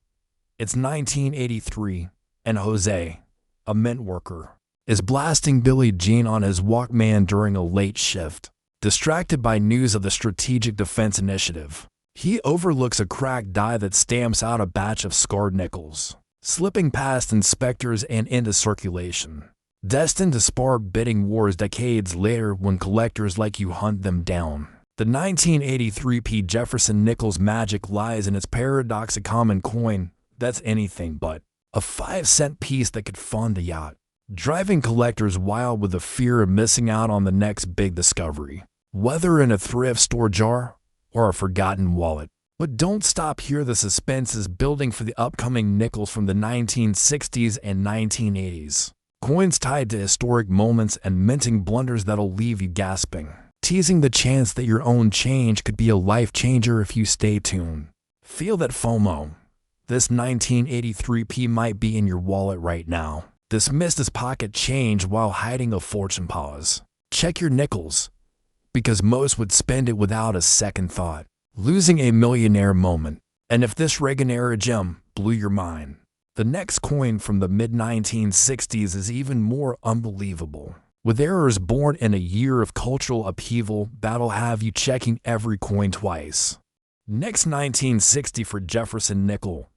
It's 1983, and Jose, a mint worker, is blasting Billie Jean on his Walkman during a late shift. Distracted by news of the Strategic Defense Initiative, he overlooks a cracked die that stamps out a batch of scarred nickels, slipping past inspectors and into circulation, destined to spark bidding wars decades later when collectors like you hunt them down. The 1983 Jefferson nickel's magic lies in its paradox: a common coin that's anything but a 5-cent piece that could fund a yacht. driving collectors wild with the fear of missing out on the next big discovery, whether in a thrift store jar or a forgotten wallet. But don't stop here, the suspense is building for the upcoming nickels from the 1960s and 1980s. Coins tied to historic moments and minting blunders that'll leave you gasping, teasing the chance that your own change could be a life changer if you stay tuned. Feel that FOMO. This 1983p might be in your wallet right now. Dismiss as pocket change while hiding a fortune. Pause. Check your nickels, because most would spend it without a second thought. Losing a millionaire moment. And if this Reagan-era gem blew your mind, the next coin from the mid-1960s is even more unbelievable. With errors born in a year of cultural upheaval that'll have you checking every coin twice. Next, 1960 for Jefferson nickel.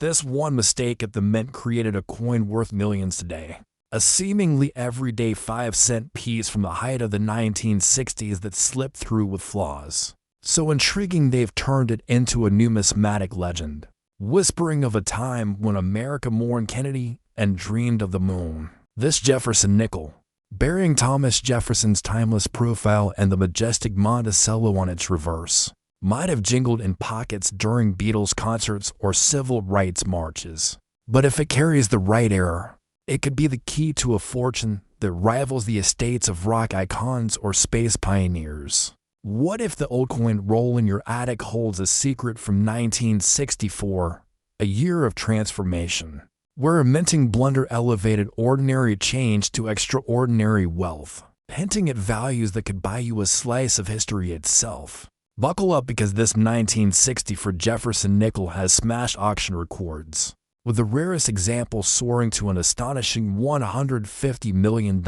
This one mistake at the mint created a coin worth millions today. A seemingly everyday 5-cent piece from the height of the 1960s that slipped through with flaws. So intriguing they've turned it into a numismatic legend, whispering of a time when America mourned Kennedy and dreamed of the moon. This Jefferson nickel, bearing Thomas Jefferson's timeless profile and the majestic Monticello on its reverse, might have jingled in pockets during Beatles concerts or civil rights marches. But if it carries the right error, it could be the key to a fortune that rivals the estates of rock icons or space pioneers. What if the old coin roll in your attic holds a secret from 1964, a year of transformation, where a minting blunder elevated ordinary change to extraordinary wealth, hinting at values that could buy you a slice of history itself? Buckle up, because this 1960 for Jefferson nickel has smashed auction records, with the rarest example soaring to an astonishing $150 million.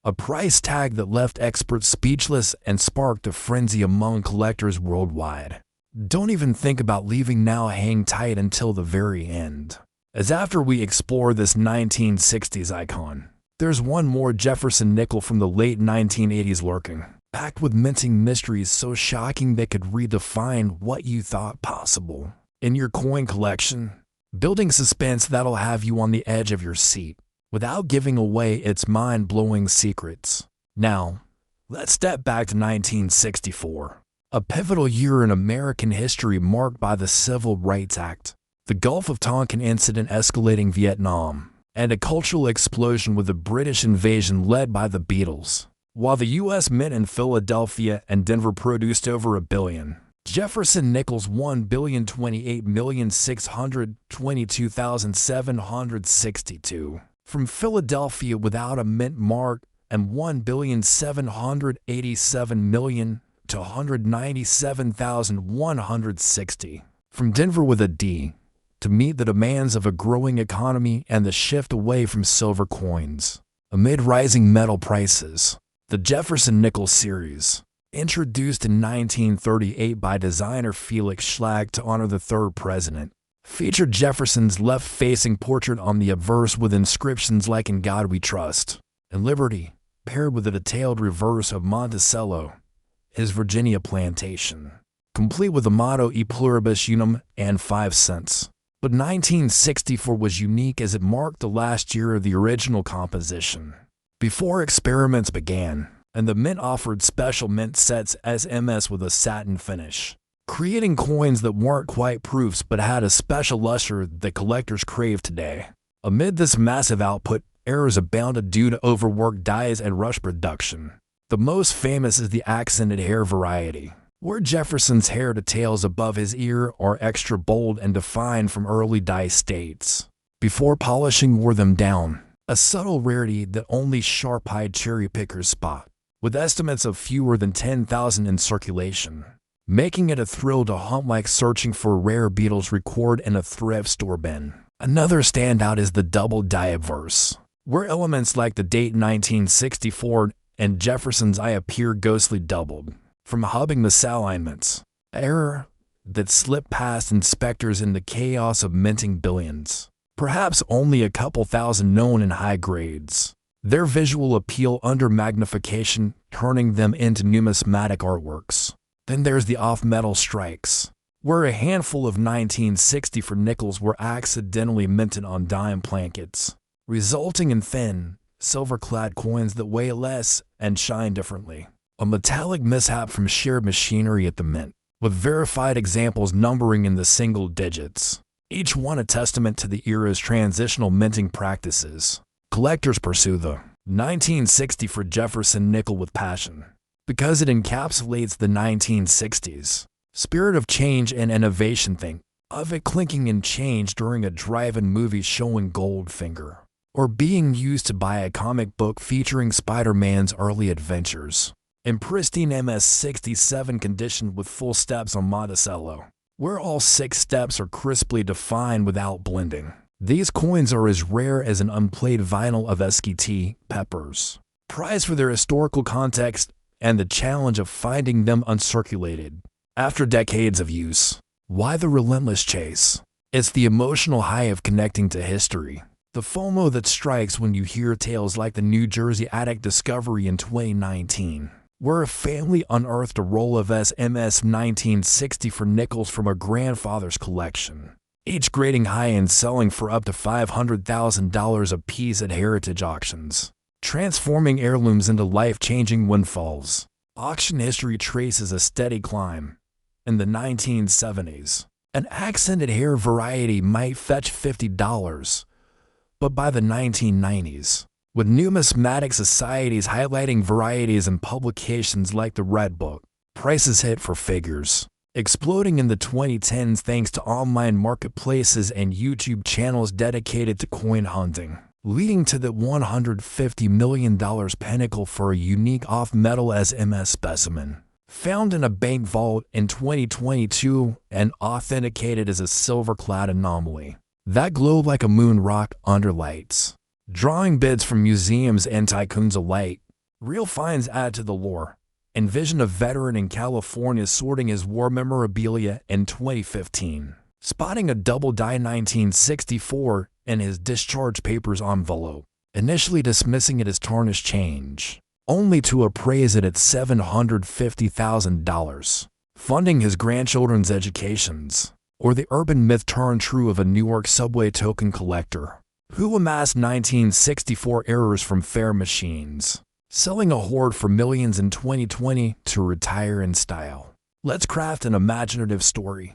A price tag that left experts speechless and sparked a frenzy among collectors worldwide. Don't even think about leaving now, hang tight until the very end, as after we explore this 1960s icon, there's one more Jefferson nickel from the late 1980s lurking, packed with minting mysteries so shocking they could redefine what you thought possible. In your coin collection, building suspense that'll have you on the edge of your seat, without giving away its mind-blowing secrets. Now, let's step back to 1964, a pivotal year in American history marked by the Civil Rights Act, the Gulf of Tonkin incident escalating Vietnam, and a cultural explosion with the British invasion led by the Beatles. While the U.S. Mint in Philadelphia and Denver produced over $1 billion, Jefferson nickels $1,028,622,762. From Philadelphia without a mint mark, and $1,787,000,000 to $197,160. From Denver with a D, to meet the demands of a growing economy and the shift away from silver coins. Amid rising metal prices, the Jefferson nickel series, introduced in 1938 by designer Felix Schlag to honor the third president, featured Jefferson's left-facing portrait on the obverse with inscriptions like "In God We Trust" and "Liberty," paired with a detailed reverse of Monticello, his Virginia plantation, complete with the motto "E pluribus unum" and 5 cents. But 1964 was unique as it marked the last year of the original composition, before experiments began, and the mint offered special mint sets SMS with a satin finish, creating coins that weren't quite proofs but had a special luster that collectors crave today. Amid this massive output, errors abounded due to overworked dyes and rush production. The most famous is the accented hair variety, where Jefferson's hair details above his ear are extra bold and defined from early dye states, before polishing wore them down, a subtle rarity that only sharp-eyed cherry pickers spot, with estimates of fewer than 10,000 in circulation, making it a thrill to hunt like searching for a rare Beatles record in a thrift store bin. Another standout is the double die obverse, where elements like the date 1964 and Jefferson's eye appear ghostly doubled, from hubbing the misalignments, error that slipped past inspectors in the chaos of minting billions. Perhaps only a couple thousand known in high grades. Their visual appeal under magnification, turning them into numismatic artworks. Then there's the off-metal strikes, where a handful of 1960 for nickels were accidentally minted on dime plankets, resulting in thin, silver-clad coins that weigh less and shine differently. A metallic mishap from shared machinery at the mint, with verified examples numbering in the single digits, each one a testament to the era's transitional minting practices. Collectors pursue the 1960 for Jefferson nickel with passion, because it encapsulates the 1960s spirit of change and innovation. Think of it clinking in change during a drive-in movie showing Goldfinger, or being used to buy a comic book featuring Spider-Man's early adventures, in pristine MS-67 condition with full steps on Monticello, where all 6 steps are crisply defined without blending. These coins are as rare as an unplayed vinyl of Esquite Peppers, prized for their historical context and the challenge of finding them uncirculated after decades of use. Why the relentless chase? It's the emotional high of connecting to history, the FOMO that strikes when you hear tales like the New Jersey attic discovery in 2019, where a family unearthed a roll of SMS 1960 for nickels from a grandfather's collection, each grading high and selling for up to $500,000 apiece at heritage auctions, transforming heirlooms into life-changing windfalls. Auction history traces a steady climb. In the 1970s, an accented hair variety might fetch $50, but by the 1990s, with numismatic societies highlighting varieties in publications like the Red Book, prices hit for figures, exploding in the 2010s thanks to online marketplaces and YouTube channels dedicated to coin hunting, leading to the $150 million pinnacle for a unique off-metal SMS specimen, found in a bank vault in 2022 and authenticated as a silver-clad anomaly that glowed like a moon rock under lights, drawing bids from museums and tycoons alike. Real finds add to the lore. Envision a veteran in California sorting his war memorabilia in 2015, spotting a double-die 1964 in his discharge papers envelope, initially dismissing it as tarnished change, only to appraise it at $750,000, funding his grandchildren's educations. Or the urban myth turned true of a Newark subway token collector who amassed 1964 errors from fare machines, selling a hoard for millions in 2020 to retire in style. Let's craft an imaginative story.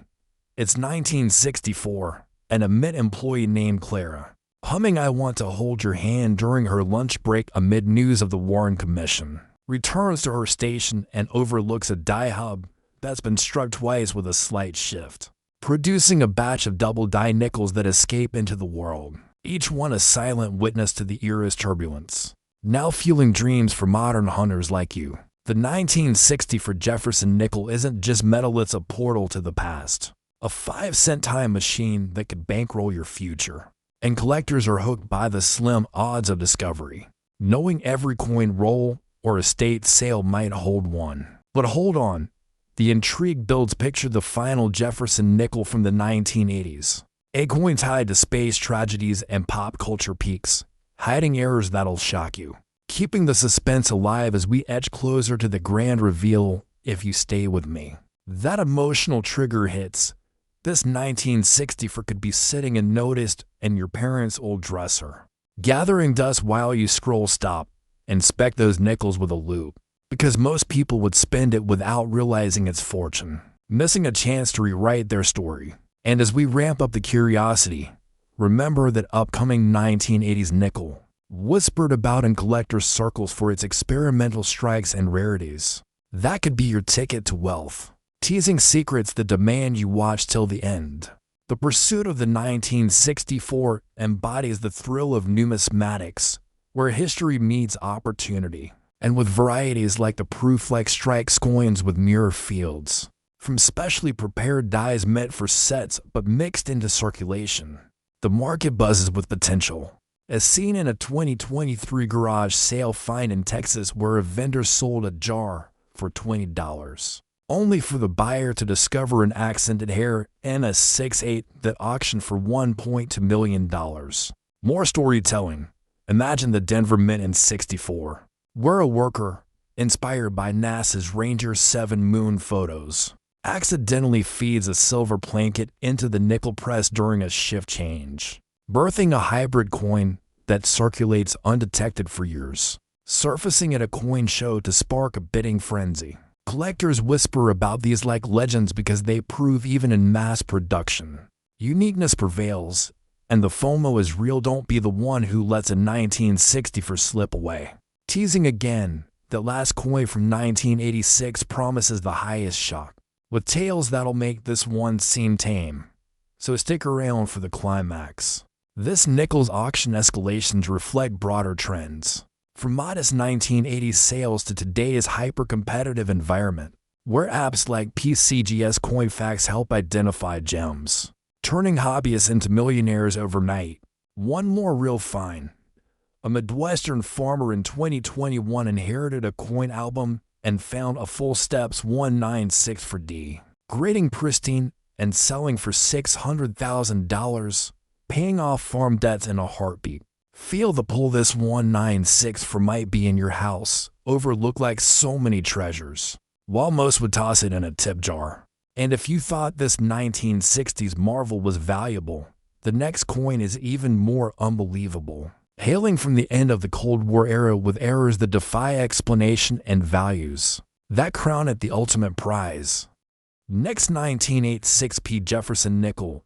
It's 1964, and a Mint employee named Clara, humming "I Want to Hold Your Hand" during her lunch break amid news of the Warren Commission, returns to her station and overlooks a die hub that's been struck twice with a slight shift, producing a batch of double-die nickels that escape into the world, each one a silent witness to the era's turbulence, now fueling dreams for modern hunters like you. The 1960 for Jefferson nickel isn't just metal, it's a portal to the past, a 5-cent time machine that could bankroll your future. And collectors are hooked by the slim odds of discovery, knowing every coin roll or estate sale might hold one. But hold on, the intrigue builds. Picture the final Jefferson nickel from the 1980s, a coin tied to space tragedies and pop culture peaks, hiding errors that'll shock you, keeping the suspense alive as we edge closer to the grand reveal. If you stay with me, that emotional trigger hits. This 1960 could be sitting unnoticed in your parents' old dresser, gathering dust while you scroll. Stop, inspect those nickels with a loupe, because most people would spend it without realizing its fortune, missing a chance to rewrite their story. And as we ramp up the curiosity, remember that upcoming 1980s nickel, whispered about in collectors' circles for its experimental strikes and rarities, that could be your ticket to wealth, teasing secrets that demand you watch till the end. The pursuit of the 1964 embodies the thrill of numismatics, where history meets opportunity, and with varieties like the proof-like strikes coins with mirror fields, from specially prepared dies meant for sets but mixed into circulation. The market buzzes with potential, as seen in a 2023 garage sale find in Texas where a vendor sold a jar for $20. Only for the buyer to discover an accented hair and a 6/8 that auctioned for $1.2 million. More storytelling. Imagine the Denver Mint in '64, where a worker, inspired by NASA's Ranger 7 moon photos, accidentally feeds a silver plankett into the nickel press during a shift change, birthing a hybrid coin that circulates undetected for years, surfacing at a coin show to spark a bidding frenzy. Collectors whisper about these like legends because they prove even in mass production, uniqueness prevails, and the FOMO is real. Don't be the one who lets a 1964 slip away. Teasing again, that last coin from 1986 promises the highest shock, with tales that'll make this one seem tame. So stick around for the climax. This nickel's auction escalations reflect broader trends. From modest 1980s sales to today's hyper-competitive environment, where apps like PCGS CoinFacts help identify gems, turning hobbyists into millionaires overnight. One more real find. A Midwestern farmer in 2021 inherited a coin album and found a full steps 196 for D, grading pristine and selling for $600,000, paying off farm debts in a heartbeat. Feel the pull. This 196 for might be in your house, overlooked like so many treasures, while most would toss it in a tip jar. And if you thought this 1960s marvel was valuable, the next coin is even more unbelievable. Hailing from the end of the Cold War era with errors that defy explanation and values that crown it the ultimate prize. Next, 1986p Jefferson nickel.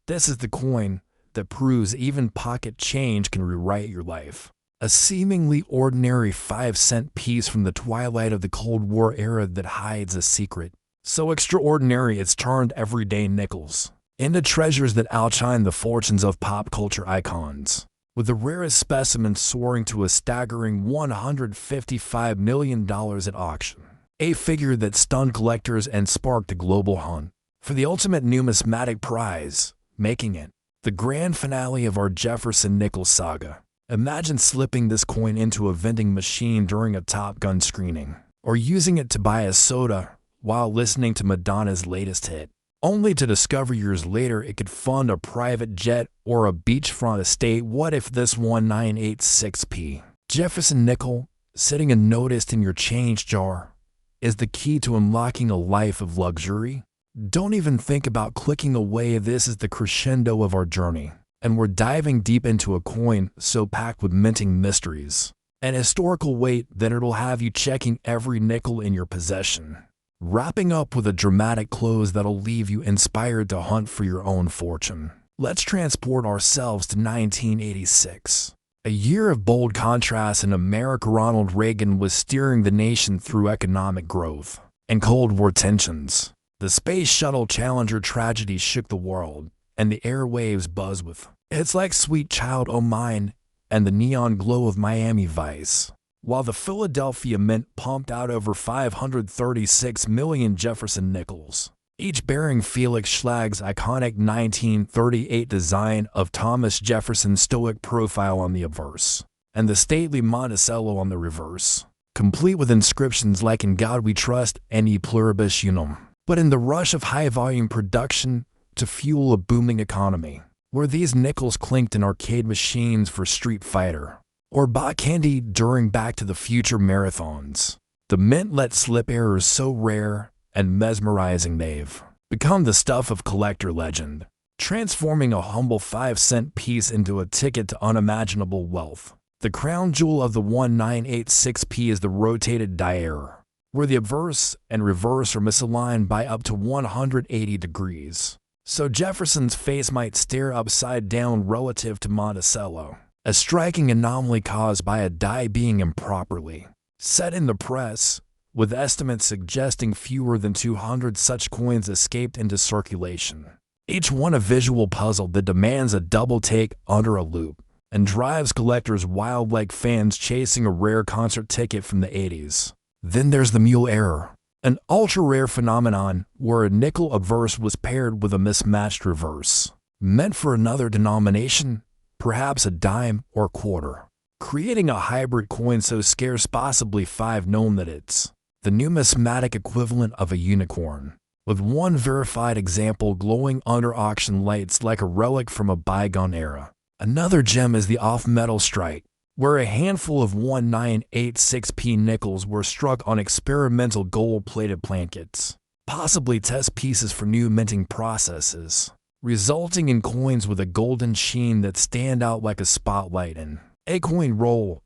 This is the coin that proves even pocket change can rewrite your life. A seemingly ordinary 5-cent piece from the twilight of the Cold War era that hides a secret so extraordinary it's turned everyday nickels into treasures that outshine the fortunes of pop culture icons, with the rarest specimen soaring to a staggering $155 million at auction. A figure that stunned collectors and sparked a global hunt for the ultimate numismatic prize, making it the grand finale of our Jefferson nickel saga. Imagine slipping this coin into a vending machine during a Top Gun screening, or using it to buy a soda while listening to Madonna's latest hit, only to discover years later it could fund a private jet or a beachfront estate. What if this 1986p Jefferson nickel, sitting unnoticed in your change jar, is the key to unlocking a life of luxury? Don't even think about clicking away. This is the crescendo of our journey, and we're diving deep into a coin so packed with minting mysteries and historical weight that it'll have you checking every nickel in your possession, wrapping up with a dramatic close that'll leave you inspired to hunt for your own fortune. Let's transport ourselves to 1986, a year of bold contrasts in America. Ronald Reagan was steering the nation through economic growth and Cold War tensions. The Space Shuttle Challenger tragedy shook the world, and the airwaves buzzed with "It's Like Sweet Child O' Mine" and the neon glow of Miami Vice, while the Philadelphia Mint pumped out over 536 million Jefferson nickels, each bearing Felix Schlag's iconic 1938 design of Thomas Jefferson's stoic profile on the obverse, and the stately Monticello on the reverse, complete with inscriptions like "In God We Trust" and "E Pluribus Unum." But in the rush of high-volume production to fuel a booming economy, where these nickels clinked in arcade machines for Street Fighter, or bought candy during Back to the Future marathons, the Mint let slip errors so rare and mesmerizing they've become the stuff of collector legend, transforming a humble 5-cent piece into a ticket to unimaginable wealth. The crown jewel of the 1986p is the rotated die error, where the obverse and reverse are misaligned by up to 180 degrees. So Jefferson's face might stare upside down relative to Monticello, a striking anomaly caused by a die being improperly set in the press, with estimates suggesting fewer than 200 such coins escaped into circulation. Each one a visual puzzle that demands a double take under a loop, and drives collectors wild like fans chasing a rare concert ticket from the 80s. Then there's the mule error, an ultra-rare phenomenon where a nickel obverse was paired with a mismatched reverse, meant for another denomination, perhaps a dime or quarter, creating a hybrid coin so scarce, possibly 5 known, that it's the numismatic equivalent of a unicorn, with one verified example glowing under auction lights like a relic from a bygone era. Another gem is the off-metal strike, where a handful of 1986p nickels were struck on experimental gold-plated blankets, possibly test pieces for new minting processes. resulting in coins with a golden sheen that stand out like a spotlight in a coin roll,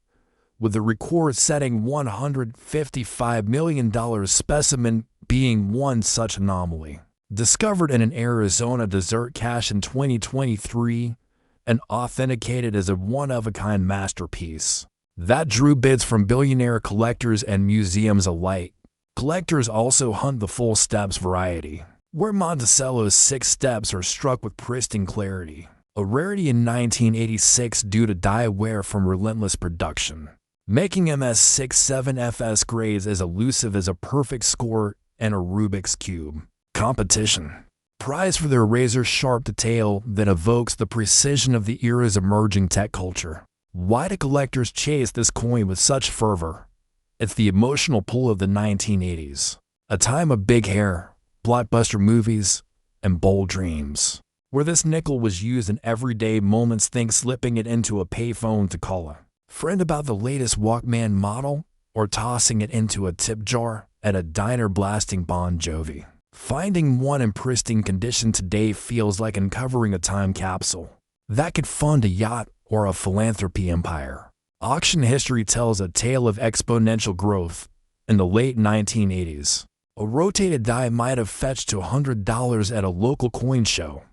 with the record-setting $155 million specimen being one such anomaly. Discovered in an Arizona desert cache in 2023 and authenticated as a one-of-a-kind masterpiece that drew bids from billionaire collectors and museums alike. Collectors also hunt the full steps variety, where Monticello's 6 steps are struck with pristine clarity, a rarity in 1986 due to die wear from relentless production, making MS67FS grades as elusive as a perfect score and a Rubik's Cube competition. Prized for their razor-sharp detail that evokes the precision of the era's emerging tech culture. Why do collectors chase this coin with such fervor? It's the emotional pull of the 1980s, a time of big hair, blockbuster movies, and bold dreams, where this nickel was used in everyday moments. Think slipping it into a payphone to call a friend about the latest Walkman model, or tossing it into a tip jar at a diner blasting Bon Jovi. Finding one in pristine condition today feels like uncovering a time capsule that could fund a yacht or a philanthropy empire. Auction history tells a tale of exponential growth. In the late 1980s, a rotated die might have fetched to $100 at a local coin show.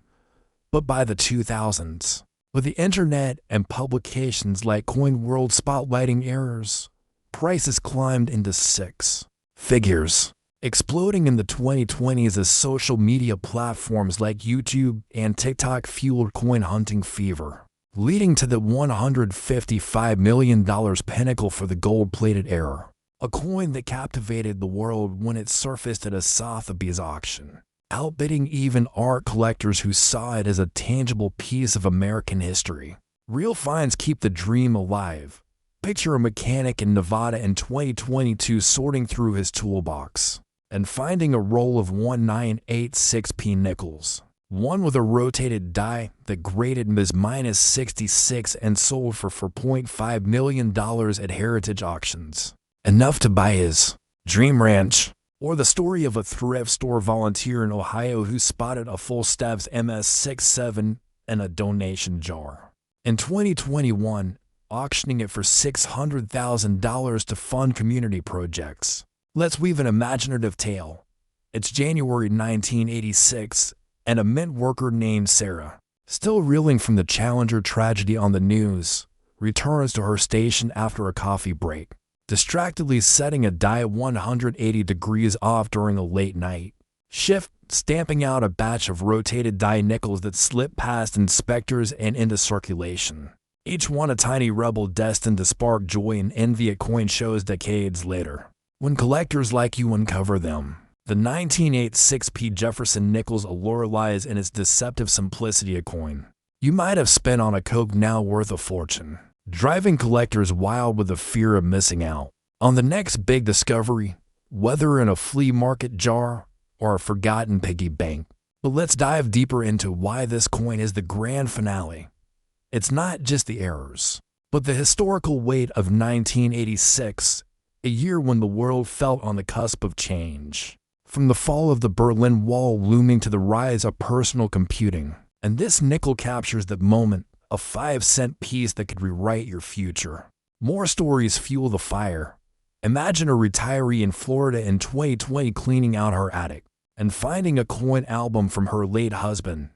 But by the 2000s, with the internet and publications like Coin World spotlighting errors, prices climbed into 6 figures, exploding in the 2020s as social media platforms like YouTube and TikTok fueled coin hunting fever, leading to the $155 million pinnacle for the gold-plated era, a coin that captivated the world when it surfaced at a Sotheby's auction, outbidding even art collectors who saw it as a tangible piece of American history. Real finds keep the dream alive. Picture a mechanic in Nevada in 2022 sorting through his toolbox and finding a roll of 1986p nickels, one with a rotated die that graded as -66 and sold for $4.5 million at heritage auctions, enough to buy his dream ranch. Or the story of a thrift store volunteer in Ohio who spotted a full steps MS67 in a donation jar. In 2021, auctioning it for $600,000 to fund community projects. Let's weave an imaginative tale. It's January 1986, and a mint worker named Sarah, still reeling from the Challenger tragedy on the news, returns to her station after a coffee break, distractedly setting a die 180 degrees off during a late night shift, stamping out a batch of rotated die nickels that slip past inspectors and into circulation, each one a tiny rebel destined to spark joy and envy at coin shows decades later. When collectors like you uncover them, the 1986p Jefferson nickel's allure lies in its deceptive simplicity. A coin you might have spent on a Coke now worth a fortune, driving collectors wild with the fear of missing out on the next big discovery, whether in a flea market jar or a forgotten piggy bank. But let's dive deeper into why this coin is the grand finale. It's not just the errors, but the historical weight of 1986, a year when the world felt on the cusp of change. From the fall of the Berlin Wall looming to the rise of personal computing. And this nickel captures the moment, a 5-cent piece that could rewrite your future. More stories fuel the fire. Imagine a retiree in Florida in 2020 cleaning out her attic and finding a coin album from her late husband,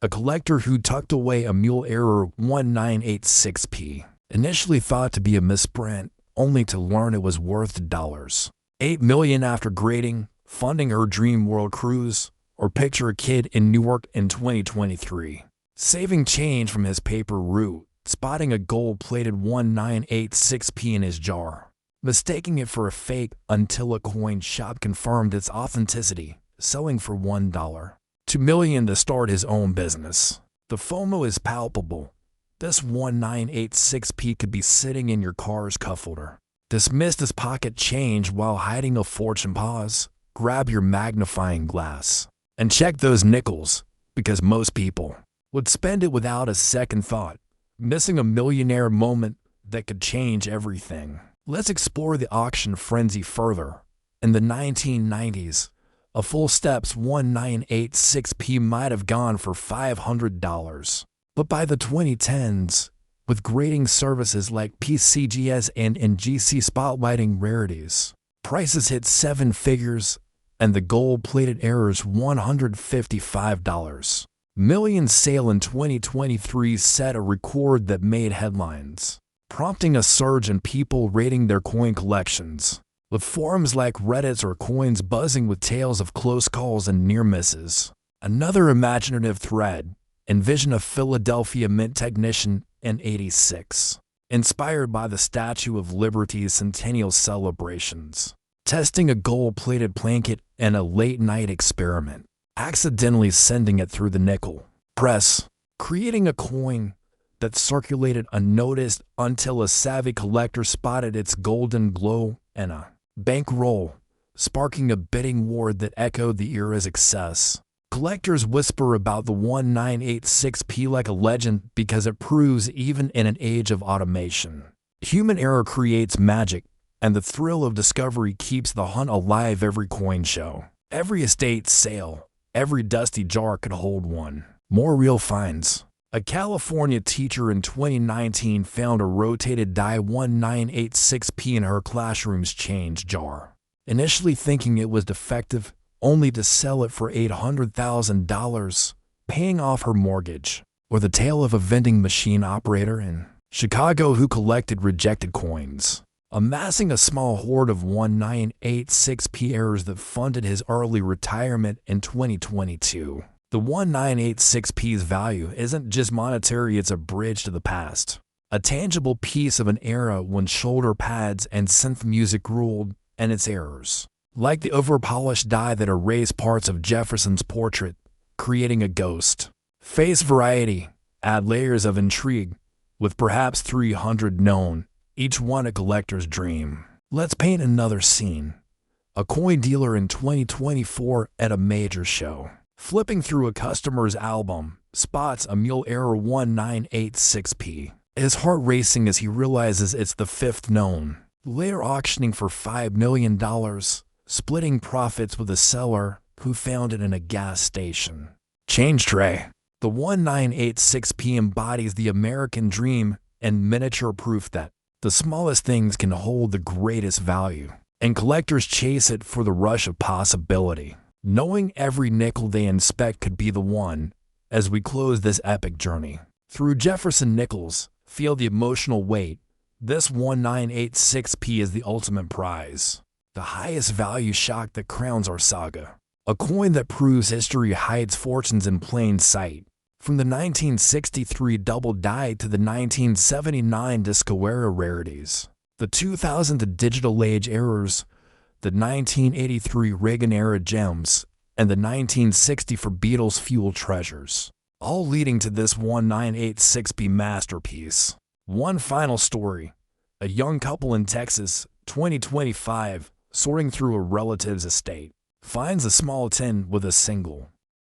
a collector who tucked away a mule error 1986p, initially thought to be a misprint, only to learn it was worth $8 million after grading, funding her dream world cruise. Or picture a kid in Newark in 2023, saving change from his paper route, spotting a gold-plated 1986p in his jar, mistaking it for a fake until a coin shop confirmed its authenticity, selling for $1, $2 million to start his own business. The FOMO is palpable. This 1986p could be sitting in your car's cup holder, dismissed as pocket change while hiding a fortune. Pause, grab your magnifying glass, and check those nickels, because most people would spend it without a second thought, missing a millionaire moment that could change everything. Let's explore the auction frenzy further. In the 1990s, A full steps 1986p might have gone for $500. But by the 2010s, with grading services like PCGS and NGC spotlighting rarities, prices hit seven figures, and the gold-plated era's $155 million sale in 2023 set a record that made headlines, prompting a surge in people rating their coin collections, with forums like Reddit's or Coins buzzing with tales of close calls and near misses. Another imaginative thread: envision a Philadelphia mint technician in '86, inspired by the Statue of Liberty's centennial celebrations, testing a gold-plated blanket in a late-night experiment, accidentally sending it through the nickel press, creating a coin that circulated unnoticed until a savvy collector spotted its golden glow in a bankroll, sparking a bidding war that echoed the era's excess. Collectors whisper about the 1986p like a legend because it proves even in an age of automation, human error creates magic, and the thrill of discovery keeps the hunt alive. Every coin show, every estate sale, every dusty jar could hold one. More real finds. A California teacher in 2019 found a rotated die 1986p in her classroom's change jar, initially thinking it was defective, only to sell it for $800,000, paying off her mortgage. Or the tale of a vending machine operator in Chicago who collected rejected coins, amassing a small hoard of 1986p errors that funded his early retirement in 2022. The 1986p's value isn't just monetary, it's a bridge to the past, a tangible piece of an era when shoulder pads and synth music ruled, and its errors, like the overpolished die that erased parts of Jefferson's portrait, creating a ghost face variety, add layers of intrigue, with perhaps 300 known, each one a collector's dream. Let's paint another scene. A coin dealer in 2024 at a major show, flipping through a customer's album, spots a mule error 1986p. His heart racing as he realizes it's the fifth known, later auctioning for $5 million, splitting profits with a seller who found it in a gas station. Change tray. The 1986p embodies the American dream and miniature proof that the smallest things can hold the greatest value, and collectors chase it for the rush of possibility, knowing every nickel they inspect could be the one. As we close this epic journey through Jefferson nickels, feel the emotional weight. This 1986p is the ultimate prize, the highest value shock that crowns our saga. A coin that proves history hides fortunes in plain sight. From the 1963 double die to the 1979 disco era rarities, the 2000 digital age errors, the 1983 Reagan era gems, and the 1964 Beatles fuel treasures, all leading to this 1986p masterpiece. One final story. A young couple in Texas, 2025, sorting through a relative's estate, finds a small tin with a single